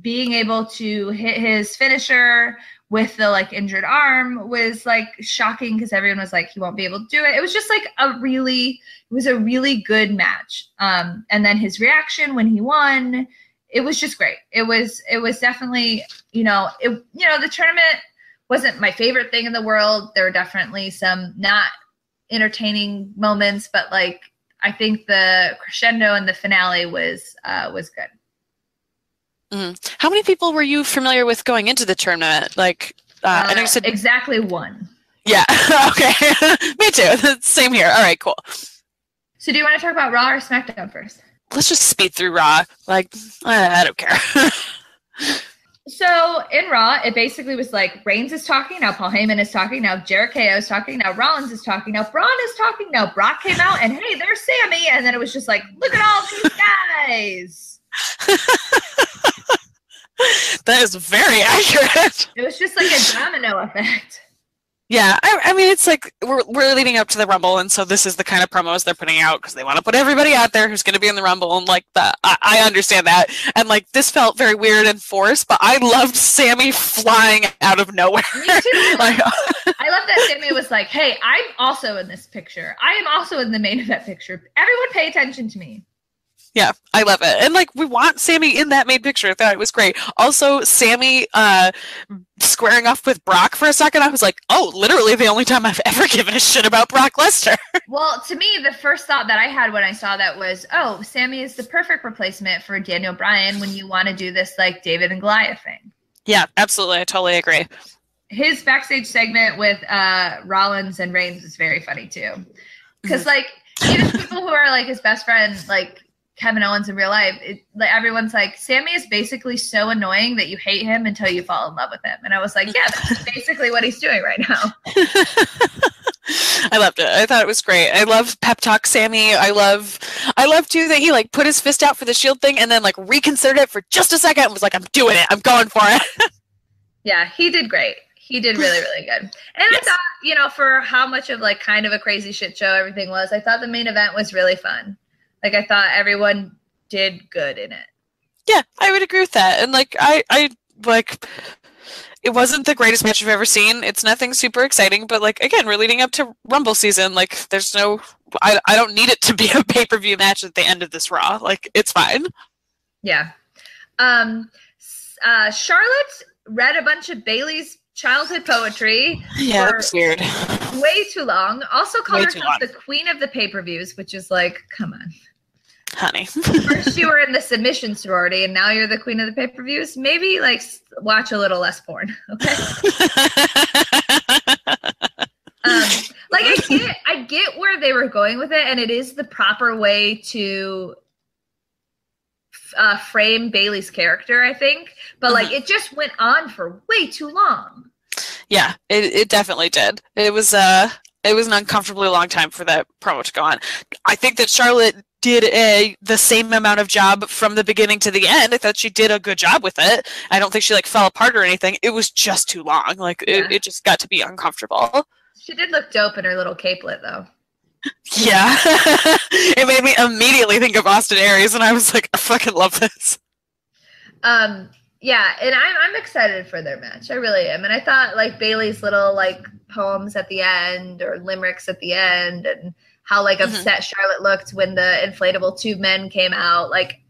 being able to hit his finisher with the injured arm was shocking because everyone was he won't be able to do it. It was just a really good match. And then his reaction when he won, it was just great. It was definitely, the tournament wasn't my favorite thing in the world. There were definitely some not entertaining moments, but I think the crescendo and the finale was good. Mm-hmm. How many people were you familiar with going into the tournament? I know you said exactly one. Yeah. Okay. Me too. Same here. All right. Cool. So, do you want to talk about Raw or SmackDown first? Let's just speed through Raw. I don't care. So in Raw, it basically was Reigns is talking, now Paul Heyman is talking, now Jericho is talking, now Rollins is talking, now Braun is talking, now Brock came out, and hey, there's Sammy, and then it was just look at all these guys. That is very accurate. It was just like a domino effect. Yeah, I mean, it's like we're leading up to the Rumble, and so this is the kind of promos they're putting out because they want to put everybody out there who's going to be in the Rumble, and like I understand that, and like this felt very weird and forced, but I loved Sammy flying out of nowhere. Me too. Like, I love that Sammy was like, "Hey, I'm also in this picture. I am also in the main event picture. Everyone, pay attention to me." Yeah, I love it. And, like, we want Sammy in that main picture. I thought it was great. Also, Sammy squaring off with Brock for a second, I was like, oh, literally the only time I've ever given a shit about Brock Lesnar. Well, to me, the first thought that I had when I saw that was, oh, Sammy is the perfect replacement for Daniel Bryan when you want to do this, like, David and Goliath thing. Yeah, absolutely. I totally agree. His backstage segment with Rollins and Reigns is very funny, too. Because, like, even people who are, like, his best friend, like, Kevin Owens in real life, everyone's like, Sammy is basically so annoying that you hate him until you fall in love with him. And I was like, yeah, that's basically what he's doing right now. I loved it. I thought it was great. I love pep talk Sammy. I love too that he like put his fist out for the Shield thing and then like reconsidered it for just a second and was like, I'm doing it. I'm going for it. Yeah, he did great. He did really, really good. And yes. I thought, you know, for how much of like kind of a crazy shit show everything was, I thought the main event was really fun. Like, I thought everyone did good in it. Yeah, I would agree with that. And, like, I like, it wasn't the greatest match I've ever seen. It's nothing super exciting. But, like, again, we're leading up to Rumble season. Like, there's no, I don't need it to be a pay-per-view match at the end of this Raw. Like, it's fine. Yeah. Charlotte read a bunch of Bayley's childhood poetry. Yeah, that was weird. Way too long. Also called herself the queen of the pay-per-views, which is like, come on. Honey. First you were in the submission sorority and now you're the queen of the pay-per-views. Maybe like watch a little less porn, okay? Like I get where they were going with it, and it is the proper way to frame Bayley's character, I think. But like it just went on for way too long. Yeah, it definitely did. It was an uncomfortably long time for that promo to go on. I think that Charlotte did the same amount of job from the beginning to the end. I thought she did a good job with it. I don't think she like fell apart or anything. It was just too long. Like it just got to be uncomfortable. She did look dope in her little capelet though. Yeah. It made me immediately think of Austin Aries, and I was like, I fucking love this. Yeah, and I'm excited for their match. I really am. And I thought like Bayley's little like poems at the end or limericks at the end, and how like upset Charlotte looked when the inflatable tube men came out. Like,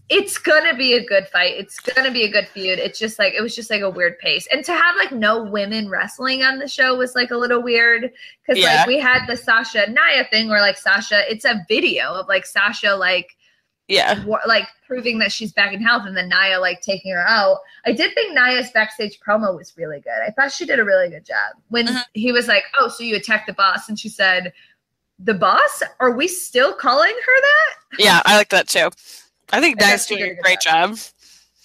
it's gonna be a good fight. It's gonna be a good feud. It's just like, it was just like a weird pace. And to have like no women wrestling on the show was like a little weird. Cause like we had the Sasha Nia thing where like Sasha, it's a video of like Sasha like, like proving that she's back in health, and then Nia like taking her out. I did think Nia's backstage promo was really good. I thought she did a really good job. When he was like, oh, so you attacked the boss, and she said, the boss? Are we still calling her that? Yeah, I like that too. I think Nia's doing a great job.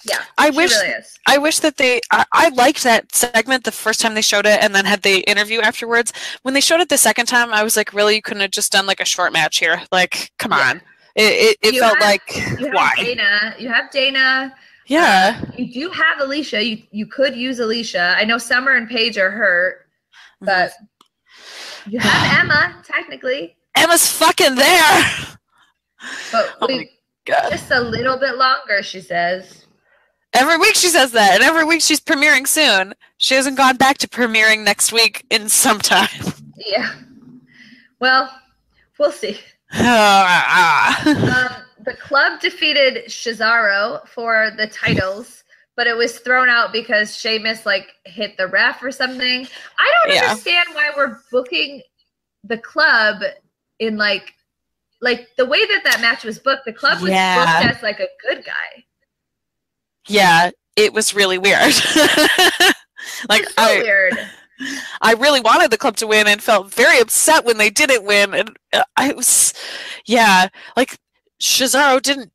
Yeah, I wish that I liked that segment the first time they showed it, and then had the interview afterwards. When they showed it the second time, I was like, really, you couldn't have just done like a short match here? Like, come on. It felt like, why? You have Dana. Yeah. You do have Alicia. You could use Alicia. I know Summer and Paige are hurt, but you have Emma, technically. Emma's fucking there. But just a little bit longer, she says. Every week she says that, and every week she's premiering soon. She hasn't gone back to premiering next week in some time. Yeah. Well, we'll see. The club defeated Cesaro for the titles, but it was thrown out because Sheamus like hit the ref or something. I don't understand why we're booking the club in like the way that match was booked. The club was booked as like a good guy. Yeah, it was really weird. Like weird. I really wanted the club to win and felt very upset when they didn't win. And I was, like Cesaro didn't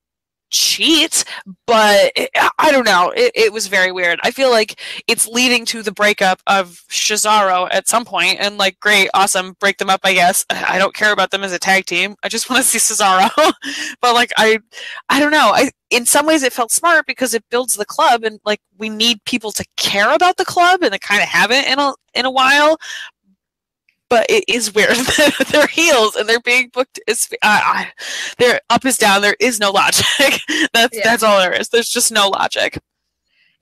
cheat, but I don't know. It was very weird. I feel like it's leading to the breakup of Cesaro at some point, and like, great, awesome, break them up, I guess. I don't care about them as a tag team. I just want to see Cesaro. But like, I don't know. In some ways it felt smart because it builds the club, and like, we need people to care about the club, and they kind of haven't in a while. But it is weird that they're heels and they're being booked as they're up is down. There is no logic. That's all there is. There's just no logic.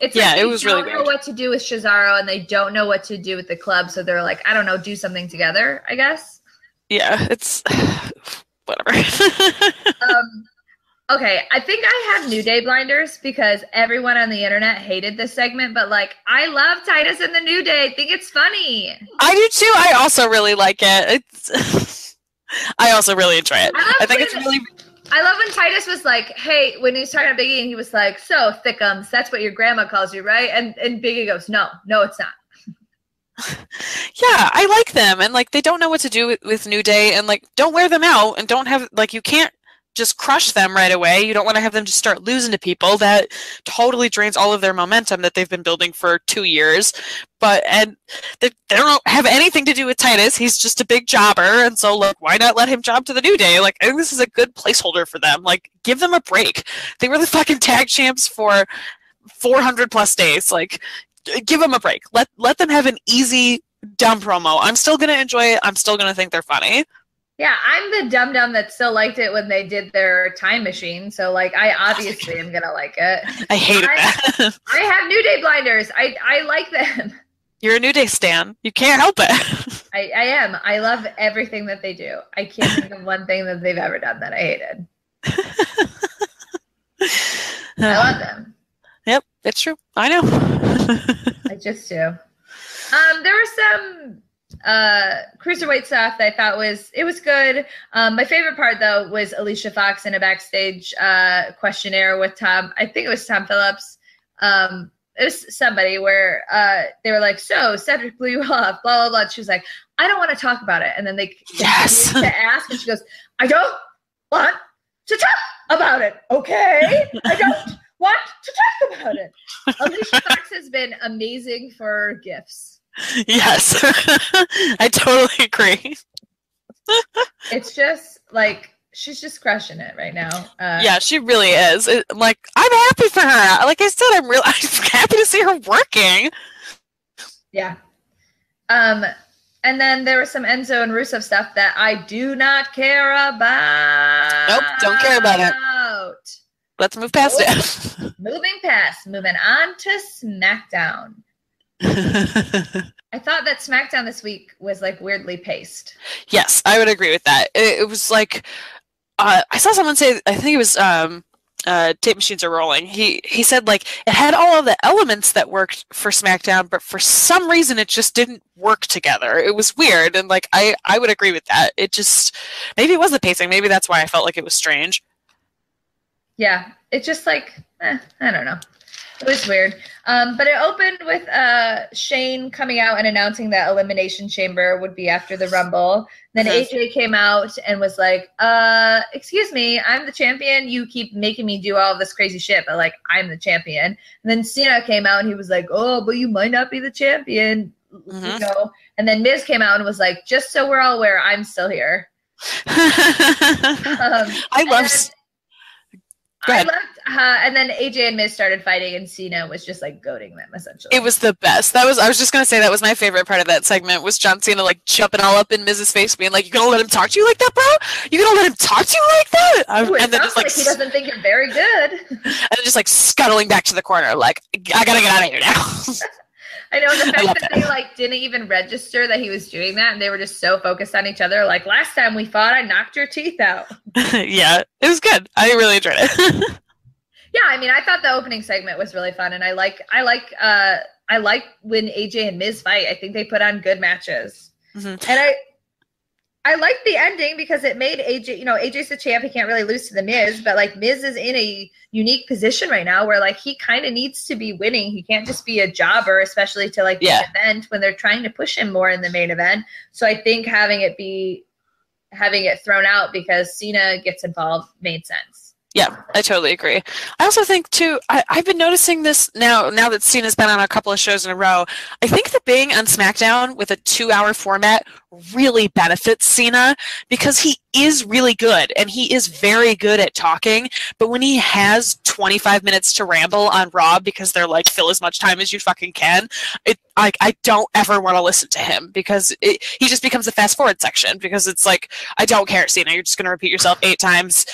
It's like it was really weird. They don't know what to do with Cesaro, and they don't know what to do with the club, so they're like, I don't know, do something together, I guess. Yeah, it's whatever. Okay, I think I have New Day blinders because everyone on the internet hated this segment, but like, I love Titus and the New Day. I think it's funny. I do too. I also really like it. I also really enjoy it. I think it's really. I love when Titus was like, "Hey," when he was talking to Biggie, and he was like, "So thickums, that's what your grandma calls you, right?" And Biggie goes, "No, it's not." Yeah, I like them, and like, they don't know what to do with New Day, and like, don't wear them out, and don't have like, you can't just crush them right away. You don't want to have them just start losing to people. That totally drains all of their momentum that they've been building for 2 years. And they don't have anything to do with Titus. He's just a big jobber, and so like, why not let him job to the New Day? Like, I think this is a good placeholder for them. Like, give them a break. They were the fucking tag champs for 400 plus days. Like, give them a break. Let them have an easy dumb promo. I'm still gonna enjoy it. I'm still gonna think they're funny. Yeah, I'm the dum-dum that still liked it when they did their time machine. So, like, I obviously am going to like it. I hated that. I have New Day blinders. I like them. You're a New Day stan. You can't help it. I am. I love everything that they do. I can't think of one thing that they've ever done that I hated. I love them. Yep, it's true. I know. I just do. There were some cruiserweight stuff that I thought was good. My favorite part though was Alicia Foooooxx in a backstage questionnaire with Tom. I think it was Tom Phillips. It was somebody where they were like, "So Cedric blew you off, blah blah blah." And she was like, "I don't want to talk about it." And then they continued to ask, and she goes, "I don't want to talk about it. Okay, I don't want to talk about it." Alicia Foooooxx has been amazing for gifts. Yes, I totally agree. It's just like, she's just crushing it right now. Yeah, she really is. Like, I'm happy for her. Like I said, I'm happy to see her working. Yeah. And then there was some Enzo and Rusev stuff that I do not care about. Nope, don't care about it. Let's move past it. Moving on to SmackDown. I thought that SmackDown this week was like weirdly paced. Yes, I would agree with that. It was like, I saw someone say, I think it was Tape Machines Are Rolling. He said like, it had all of the elements that worked for SmackDown, but for some reason it just didn't work together. It was weird, and like, I would agree with that. It just, maybe it was the pacing. Maybe that's why I felt like it was strange. Yeah, it just like, I don't know. It was weird. But it opened with Shane coming out and announcing that Elimination Chamber would be after the Rumble. Then AJ came out and was like, excuse me, I'm the champion. You keep making me do all of this crazy shit, but like, I'm the champion. And then Cena came out and he was like, oh, but you might not be the champion. You know? And then Miz came out and was like, just so we're all aware, I'm still here. I loved, and then AJ and Miz started fighting, and Cena was just like goading them essentially. It was the best. I was just gonna say that was my favorite part of that segment, was John Cena like jumping all up in Miz's face, being like, "You gonna let him talk to you like that, bro? You gonna let him talk to you like that?" And then just like he doesn't think you're very good. And then just like scuttling back to the corner, like, I gotta get out of here now. I know, the fact that they like didn't even register that he was doing that, and they were just so focused on each other. Like, last time we fought, I knocked your teeth out. Yeah, it was good. I really enjoyed it. Yeah, I mean, I thought the opening segment was really fun, and I like when AJ and Miz fight. I think they put on good matches, and I like the ending because it made AJ, AJ's the champ. He can't really lose to the Miz, but like Miz is in a unique position right now where like he kind of needs to be winning. He can't just be a jobber, especially to like the event when they're trying to push him more in the main event. So I think having it thrown out because Cena gets involved made sense. Yeah, I totally agree. I also think, too, I've been noticing this now that Cena's been on a couple of shows in a row. I think that being on SmackDown with a 2-hour format really benefits Cena because he is really good and he is very good at talking. But when he has 25 minutes to ramble on Raw because they're like, fill as much time as you fucking can, I don't ever want to listen to him because he just becomes a fast forward section because it's like, I don't care, Cena. You're just going to repeat yourself 8 times.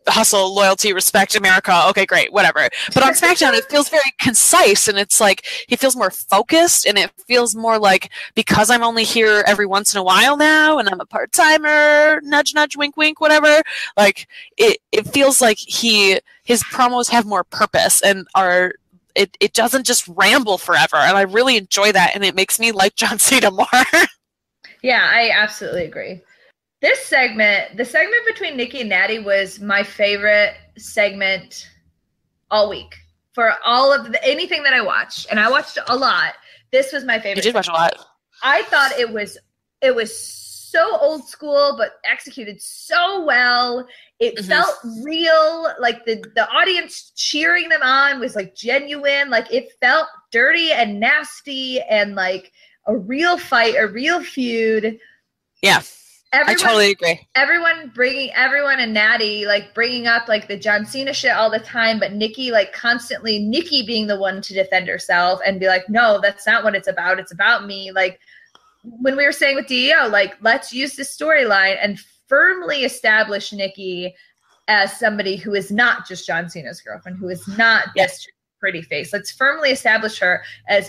Hustle, loyalty, respect, America. Okay, great, whatever. But on SmackDown, it feels very concise and it's like he feels more focused and it feels more like because I'm only here every once in a while now and I'm a part-timer, nudge, nudge, wink, wink, whatever. Like it feels like his promos have more purpose and are. It doesn't just ramble forever, and I really enjoy that, and it makes me like John Cena more. Yeah, I absolutely agree. This segment, the segment between Nikki and Natty, was my favorite segment all week. For all of anything that I watched, and I watched a lot, this was my favorite. You did watch a lot. I thought it was so old school, but executed so well. It felt real, like the audience cheering them on was like genuine, like it felt dirty and nasty and like a real fight, a real feud. Yeah, I totally agree. Everyone and Natty like bringing up like the John Cena shit all the time, but Nikki like constantly, Nikki being the one to defend herself and be like, no, that's not what it's about. It's about me. Like when we were saying with DEO, like let's use this storyline and firmly establish Nikki as somebody who is not just John Cena's girlfriend, who is not this pretty face. Let's firmly establish her as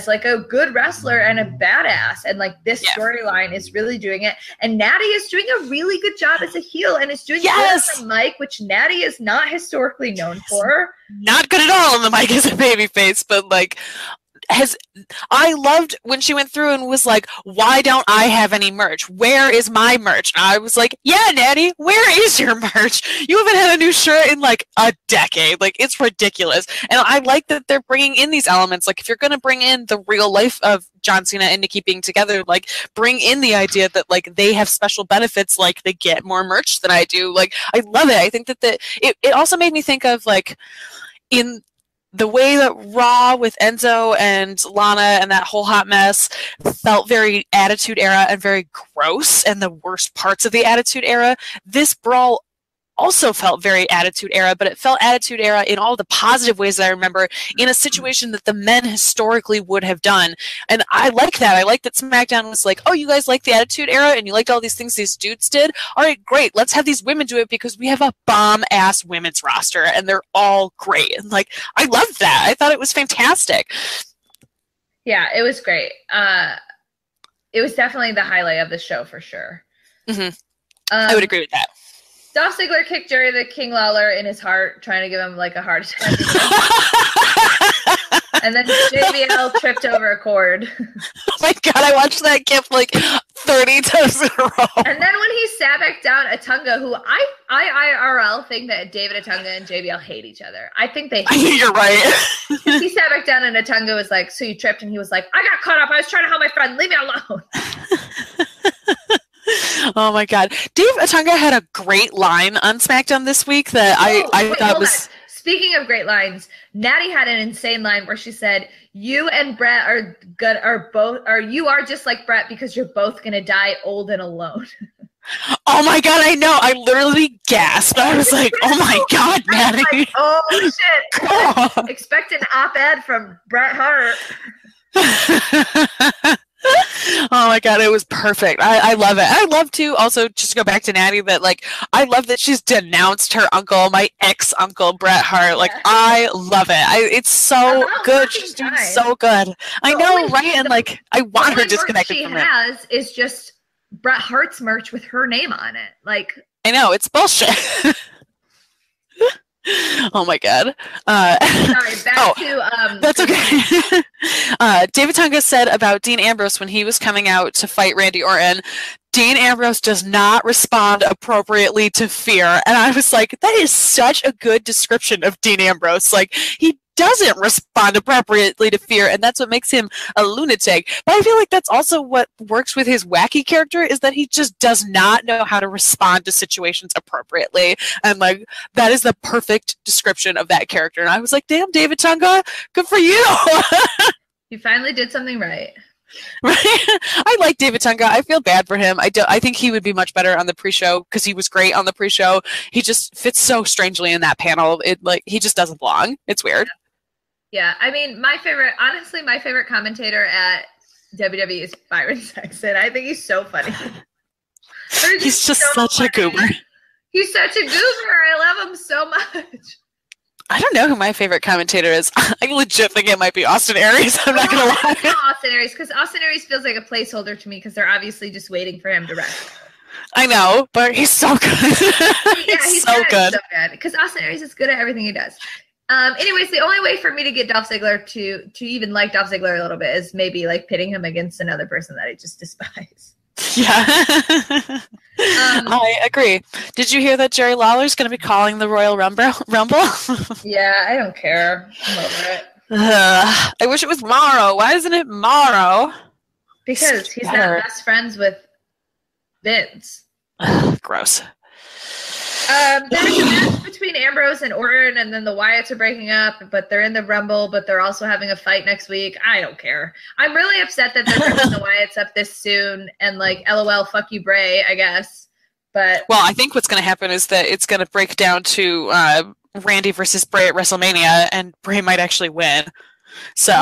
like a good wrestler and a badass. And like this storyline is really doing it. And Natty is doing a really good job as a heel and is doing good on the mic, which Natty is not historically known for. Not good at all on the mic as a babyface, but like I loved when she went through and was like, why don't I have any merch? Where is my merch? And I was like, yeah, Natty, where is your merch? You haven't had a new shirt in like a decade. Like, it's ridiculous. And I like that they're bringing in these elements. Like, if you're going to bring in the real life of John Cena and Nikki being together, like, bring in the idea that, like, they have special benefits, like, they get more merch than I do. Like, I love it. I think that it also made me think of, like, in the way that Raw with Enzo and Lana and that whole hot mess felt very Attitude Era and very gross and the worst parts of the Attitude Era, this brawl also felt very Attitude Era, but it felt Attitude Era in all the positive ways that I remember in a situation that the men historically would have done. And I like that. I like that SmackDown was like, oh, you guys like the Attitude Era and you liked all these things these dudes did? All right, great. Let's have these women do it because we have a bomb-ass women's roster and they're all great. And like, I loved that. I thought it was fantastic. Yeah, it was great. It was definitely the highlight of the show for sure. Mm-hmm. I would agree with that. Dolph Ziggler kicked Jerry the King Lawler in his heart, trying to give him like a heart attack. And then JBL tripped over a cord. Oh my god, I watched that GIF like 30 times in a row. And then when he sat back down Atunga, who I IRL think that David Atunga and JBL hate each other. I think they hate each other. You're right. He sat back down and Atunga was like, so you tripped? And he was like, I got caught up. I was trying to help my friend. Leave me alone. Oh my god. Dave Atunga had a great line on SmackDown this week that I thought was... Speaking of great lines, Natty had an insane line where she said, you and Brett you are just like Brett because you're both going to die old and alone. Oh my god, I know. I literally gasped. I was like, oh my god, Natty. Like, oh shit. Expect an op-ed from Bret Hart. Oh my god, it was perfect. I love it. I love to also just go back to Natty that like I love that she's denounced her uncle, my ex-uncle Bret Hart. Like I love it. It's so good. She's doing so good. I know, right? And like I want her disconnected from it. What she has is just Bret Hart's merch with her name on it. Like I know, it's bullshit. Oh my god. Sorry, back to that's okay. David Tonga said about Dean Ambrose when he was coming out to fight Randy Orton, Dean Ambrose does not respond appropriately to fear. And I was like, that is such a good description of Dean Ambrose. Like, he doesn't respond appropriately to fear, and that's what makes him a lunatic. But I feel like that's also what works with his wacky character, is that he just does not know how to respond to situations appropriately. And like, that is the perfect description of that character. And I was like, damn, David Tunga, good for you. You finally did something right. Right? I like David Tunga. I feel bad for him. I think he would be much better on the pre-show, because he was great on the pre-show. He just fits so strangely in that panel. He just doesn't belong. It's weird. Yeah, I mean, my favorite commentator at WWE is Byron Saxton. I think he's so funny. He's just so such funny. A goober. He's such a goober. I love him so much. I don't know who my favorite commentator is. I legit think it might be Austin Aries. I'm not going to lie. I know Austin Aries, because Austin Aries feels like a placeholder to me, because they're obviously just waiting for him to wrestle. I know, but he's so good. he's so good. Because Austin Aries is good at everything he does. Anyways, the only way for me to get Dolph Ziggler to even like Dolph Ziggler a little bit is maybe like pitting him against another person that I just despise. Yeah. I agree. Did you hear that Jerry Lawler's going to be calling the Royal Rumble? Yeah, I don't care. I'm over it. I wish it was Morrow. Why isn't it Morrow? Because he's not best friends with Vince. Gross. There's a match between Ambrose and Orton, and then the Wyatts are breaking up, but they're in the Rumble, but they're also having a fight next week. I don't care. I'm really upset that they're bringing the Wyatts up this soon, and like, LOL, fuck you, Bray, I guess. But well, I think what's going to happen is that it's going to break down to Randy versus Bray at WrestleMania, and Bray might actually win. So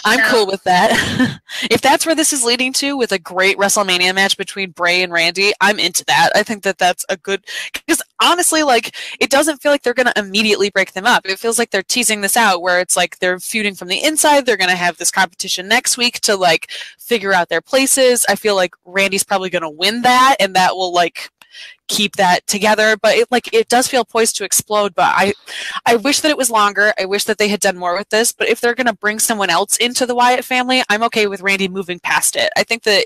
I'm cool with that. If that's where this is leading to, with a great WrestleMania match between Bray and Randy, I'm into that. I think that that's a good, because honestly, like, it doesn't feel like they're going to immediately break them up. It feels like they're teasing this out, where it's like they're feuding from the inside. They're going to have this competition next week to like figure out their places. I feel like Randy's probably going to win that, and that will like keep that together, but it does feel poised to explode. But I wish that it was longer. I wish that they had done more with this. But if they're going to bring someone else into the Wyatt family, I'm okay with Randy moving past it. I think that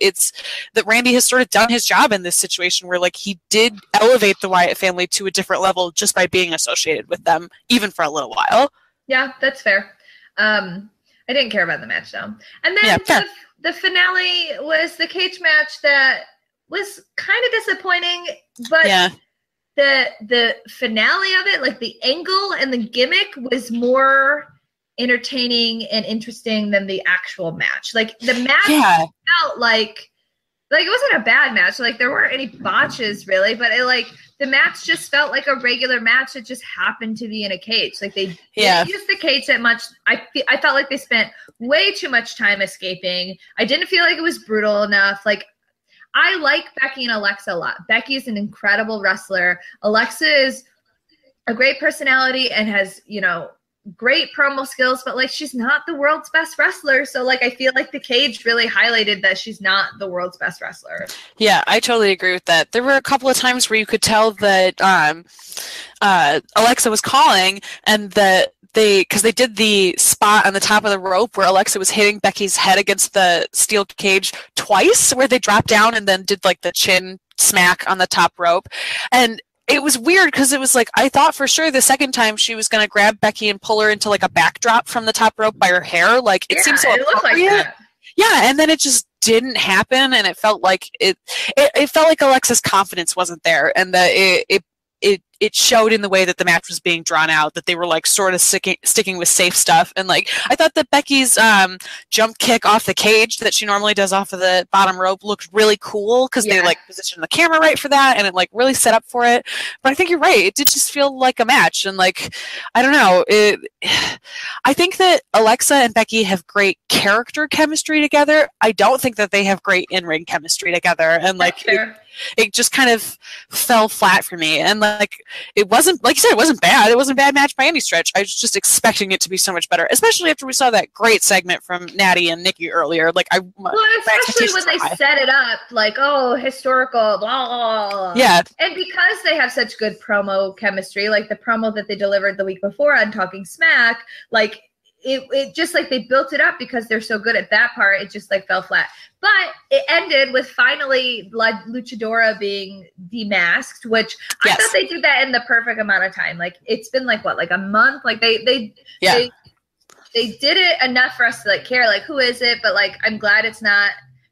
that Randy has sort of done his job in this situation, where like he did elevate the Wyatt family to a different level just by being associated with them, even for a little while. Yeah, that's fair. I didn't care about the match though. And then the finale was the cage match that was kind of disappointing, but the finale of it, like the angle and the gimmick, was more entertaining and interesting than the actual match. Like the match felt like it wasn't a bad match. Like there weren't any botches really, but the match just felt like a regular match that just happened to be in a cage. Like they didn't use the cage that much. I felt like they spent way too much time escaping. I didn't feel like it was brutal enough. Like, I like Becky and Alexa a lot. Becky is an incredible wrestler. Alexa is a great personality and has, great promo skills, but like, she's not the world's best wrestler. So like, I feel like the cage really highlighted that she's not the world's best wrestler. Yeah, I totally agree with that. There were a couple of times where you could tell that Alexa was calling, and that because they did the spot on the top of the rope where Alexa was hitting Becky's head against the steel cage twice, where they dropped down and then did like the chin smack on the top rope. And it was weird, because it was like, I thought for sure the second time she was going to grab Becky and pull her into like a backdrop from the top rope by her hair. Like, it seemed so appropriate. Like that. Yeah, and then it just didn't happen, and it felt like it felt like Alexa's confidence wasn't there, and that it showed in the way that the match was being drawn out, that they were like sort of sticking with safe stuff. And like, I thought that Becky's jump kick off the cage that she normally does off of the bottom rope looked really cool, because they like positioned the camera right for that, and it like really set up for it. But I think you're right, it did just feel like a match. And like, I don't know, I think that Alexa and Becky have great character chemistry together. I don't think that they have great in-ring chemistry together, and like it just kind of fell flat for me. And like, it wasn't, like you said, it wasn't bad. It wasn't a bad match by any stretch. I was just expecting it to be so much better, especially after we saw that great segment from Natty and Nikki earlier. Like, especially when they set it up like, oh, historical, blah, blah, blah. Yeah. And because they have such good promo chemistry, like the promo that they delivered the week before on Talking Smack, like it just like they built it up because they're so good at that part. It just like fell flat. But it ended with finally Luchadora being demasked, which I thought they did that in the perfect amount of time. Like, it's been like what, like a month? Like they they did it enough for us to like care, like who is it? But like I'm glad it's not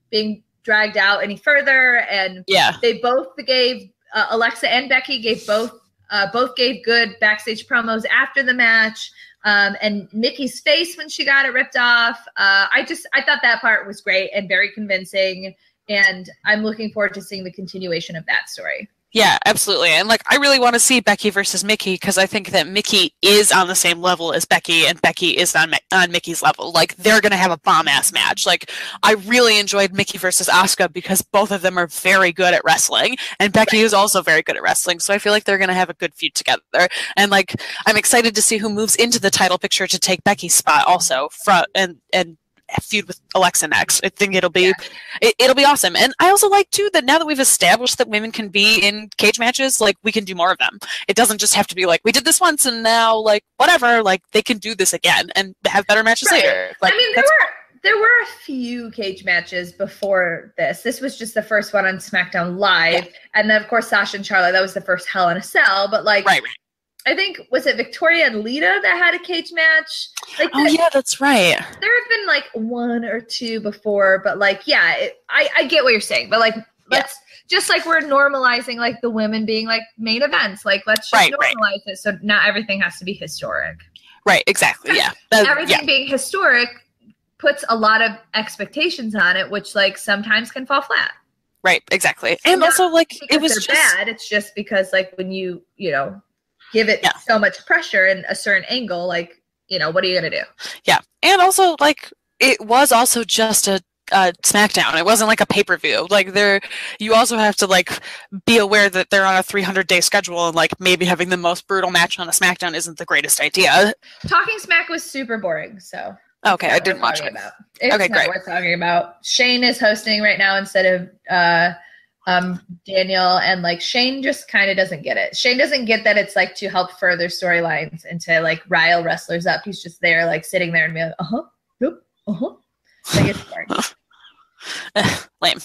being dragged out any further. And they both gave Alexa and Becky gave both gave good backstage promos after the match. And Nikki's face when she got it ripped off. I thought that part was great and very convincing. And I'm looking forward to seeing the continuation of that story. Yeah, absolutely. And like, I really want to see Becky versus Mickey because I think that Mickey is on the same level as Becky and Becky is on Mickey's level. Like, they're going to have a bomb-ass match. Like, I really enjoyed Mickey versus Asuka because both of them are very good at wrestling and Becky is also very good at wrestling. So I feel like they're going to have a good feud together. And like, I'm excited to see who moves into the title picture to take Becky's spot also and feud with Alexa next. I think it'll be it'll be awesome. And I also like too that now that we've established that women can be in cage matches, like we can do more of them. It doesn't just have to be like we did this once and now like whatever, like they can do this again and have better matches later. Like, I mean there were a few cage matches before this. This was just the first one on SmackDown Live. And then of course Sasha and Charlotte, that was the first Hell in a Cell, but like I think, was it Victoria and Lita that had a cage match? Like, yeah, that's right. There have been like one or two before, but like, I get what you're saying. But like, let's just like we're normalizing like the women being like main events. Like, let's just normalize it. So not everything has to be historic. Right, exactly, yeah. Everything being historic puts a lot of expectations on it, which like sometimes can fall flat. Right, exactly. And also like, it was just bad. It's just because like when you know, give it so much pressure in a certain angle, like, you know, what are you going to do? Yeah. And also, like, it was also just a SmackDown. It wasn't like a pay-per-view. Like, you also have to, like, be aware that they're on a 300-day schedule and, like, maybe having the most brutal match on a SmackDown isn't the greatest idea. Talking Smack was super boring, so. Okay, I didn't watch it. It's not worth talking about. Shane is hosting right now instead of Daniel, and like Shane just kind of doesn't get it. Shane doesn't get that it's like to help further storylines and to like rile wrestlers up. He's just there like sitting there and be like, like it's boring. Lame.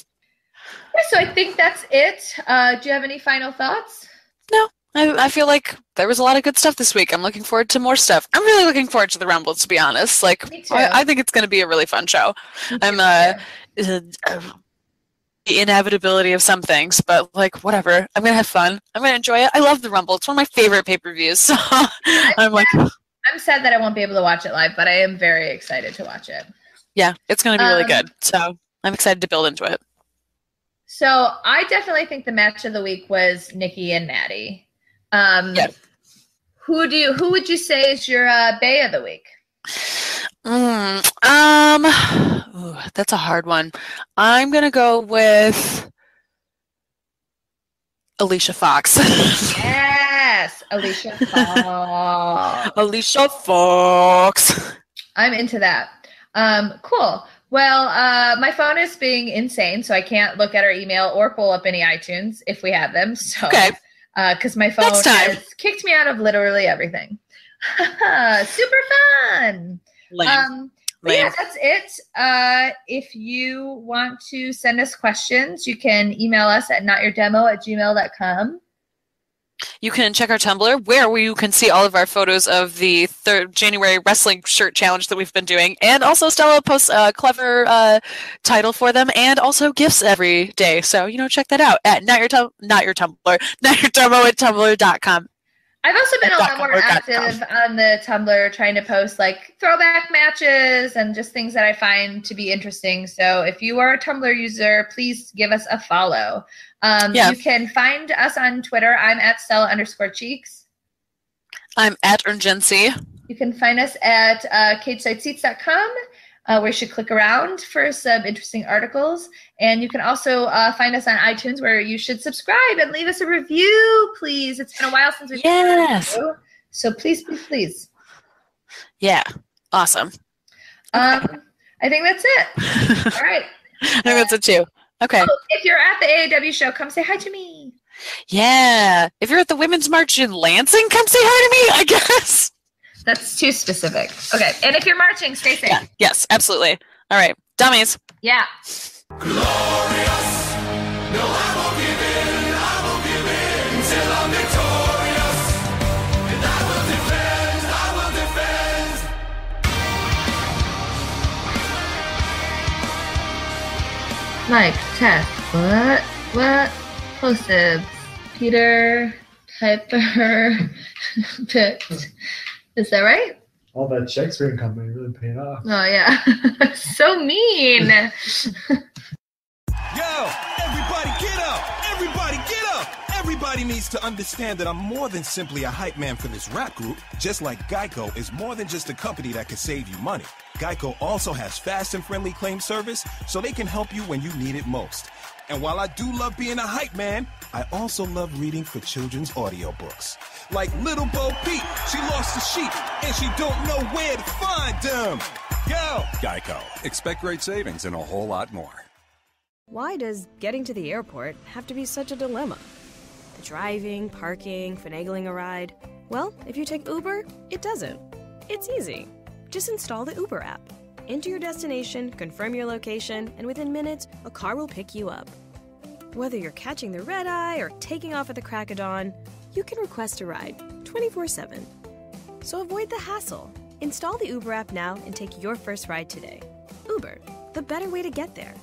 Yeah, so I think that's it. Do you have any final thoughts? No. I feel like there was a lot of good stuff this week. I'm looking forward to more stuff. I'm really looking forward to the Rumble, to be honest. Like, I think it's going to be a really fun show. The inevitability of some things, but like whatever, I'm gonna have fun. I'm gonna enjoy it. I love the Rumble. It's one of my favorite pay-per-views. So I'm sad that I won't be able to watch it live, but I am very excited to watch it. Yeah, it's gonna be really good. So I'm excited to build into it. So I definitely think the match of the week was Nikki and Maddie. Who would you say is your Bay of the week? That's a hard one. I'm gonna go with Alicia Foooxx. Yes, Alicia Foooxx. Alicia Foooxx. I'm into that. Cool. Well, my phone is being insane, so I can't look at our email or pull up any iTunes if we have them. So, because my phone has kicked me out of literally everything. Super fun. Lame. Yeah, that's it. If you want to send us questions, you can email us at notyourdemo@gmail.com. You can check our Tumblr, where you can see all of our photos of the 3rd January wrestling shirt challenge that we've been doing. And also Stella posts a clever title for them and also gifts every day. So, check that out at notyourdemo@tumblr.com. I've also been a lot more active on the Tumblr, trying to post like throwback matches and just things that I find to be interesting. So if you are a Tumblr user, please give us a follow. You can find us on Twitter. I'm at Stella_Cheeks. I'm at Urgency. You can find us at cagesidedseats.com. Where you should click around for some interesting articles. And you can also find us on iTunes, where you should subscribe and leave us a review, please. It's been a while since we've done a review. So please, please, please. Yeah. Awesome. I think that's it. All right. I think that's it too. Okay. Oh, if you're at the AAW show, come say hi to me. Yeah. If you're at the Women's March in Lansing, come say hi to me, I guess. That's too specific. Okay. And if you're marching, stay safe. Yeah. Yes, absolutely. All right. Dummies. Yeah. Glorious. No, I won't give in. I won't give in until I'm victorious. And I will defend. Mike, Tess, what? Plosives. Peter, Piper, picked. Is that right? All that Shakespeare company really paid off. Oh, yeah. So mean. Yo, everybody get up! Everybody get up! Everybody needs to understand that I'm more than simply a hype man for this rap group, just like Geico is more than just a company that can save you money. Geico also has fast and friendly claim service, so they can help you when you need it most. And while I do love being a hype man, I also love reading for children's audiobooks. Like Little Bo Peep, she lost the sheep, and she don't know where to find them. Yo! Geico. Expect great savings and a whole lot more. Why does getting to the airport have to be such a dilemma? The driving, parking, finagling a ride. Well, if you take Uber, it doesn't. It's easy. Just install the Uber app. Enter your destination, confirm your location, and within minutes, a car will pick you up. Whether you're catching the red eye or taking off at the crack of dawn, you can request a ride 24/7. So avoid the hassle. Install the Uber app now and take your first ride today. Uber, the better way to get there.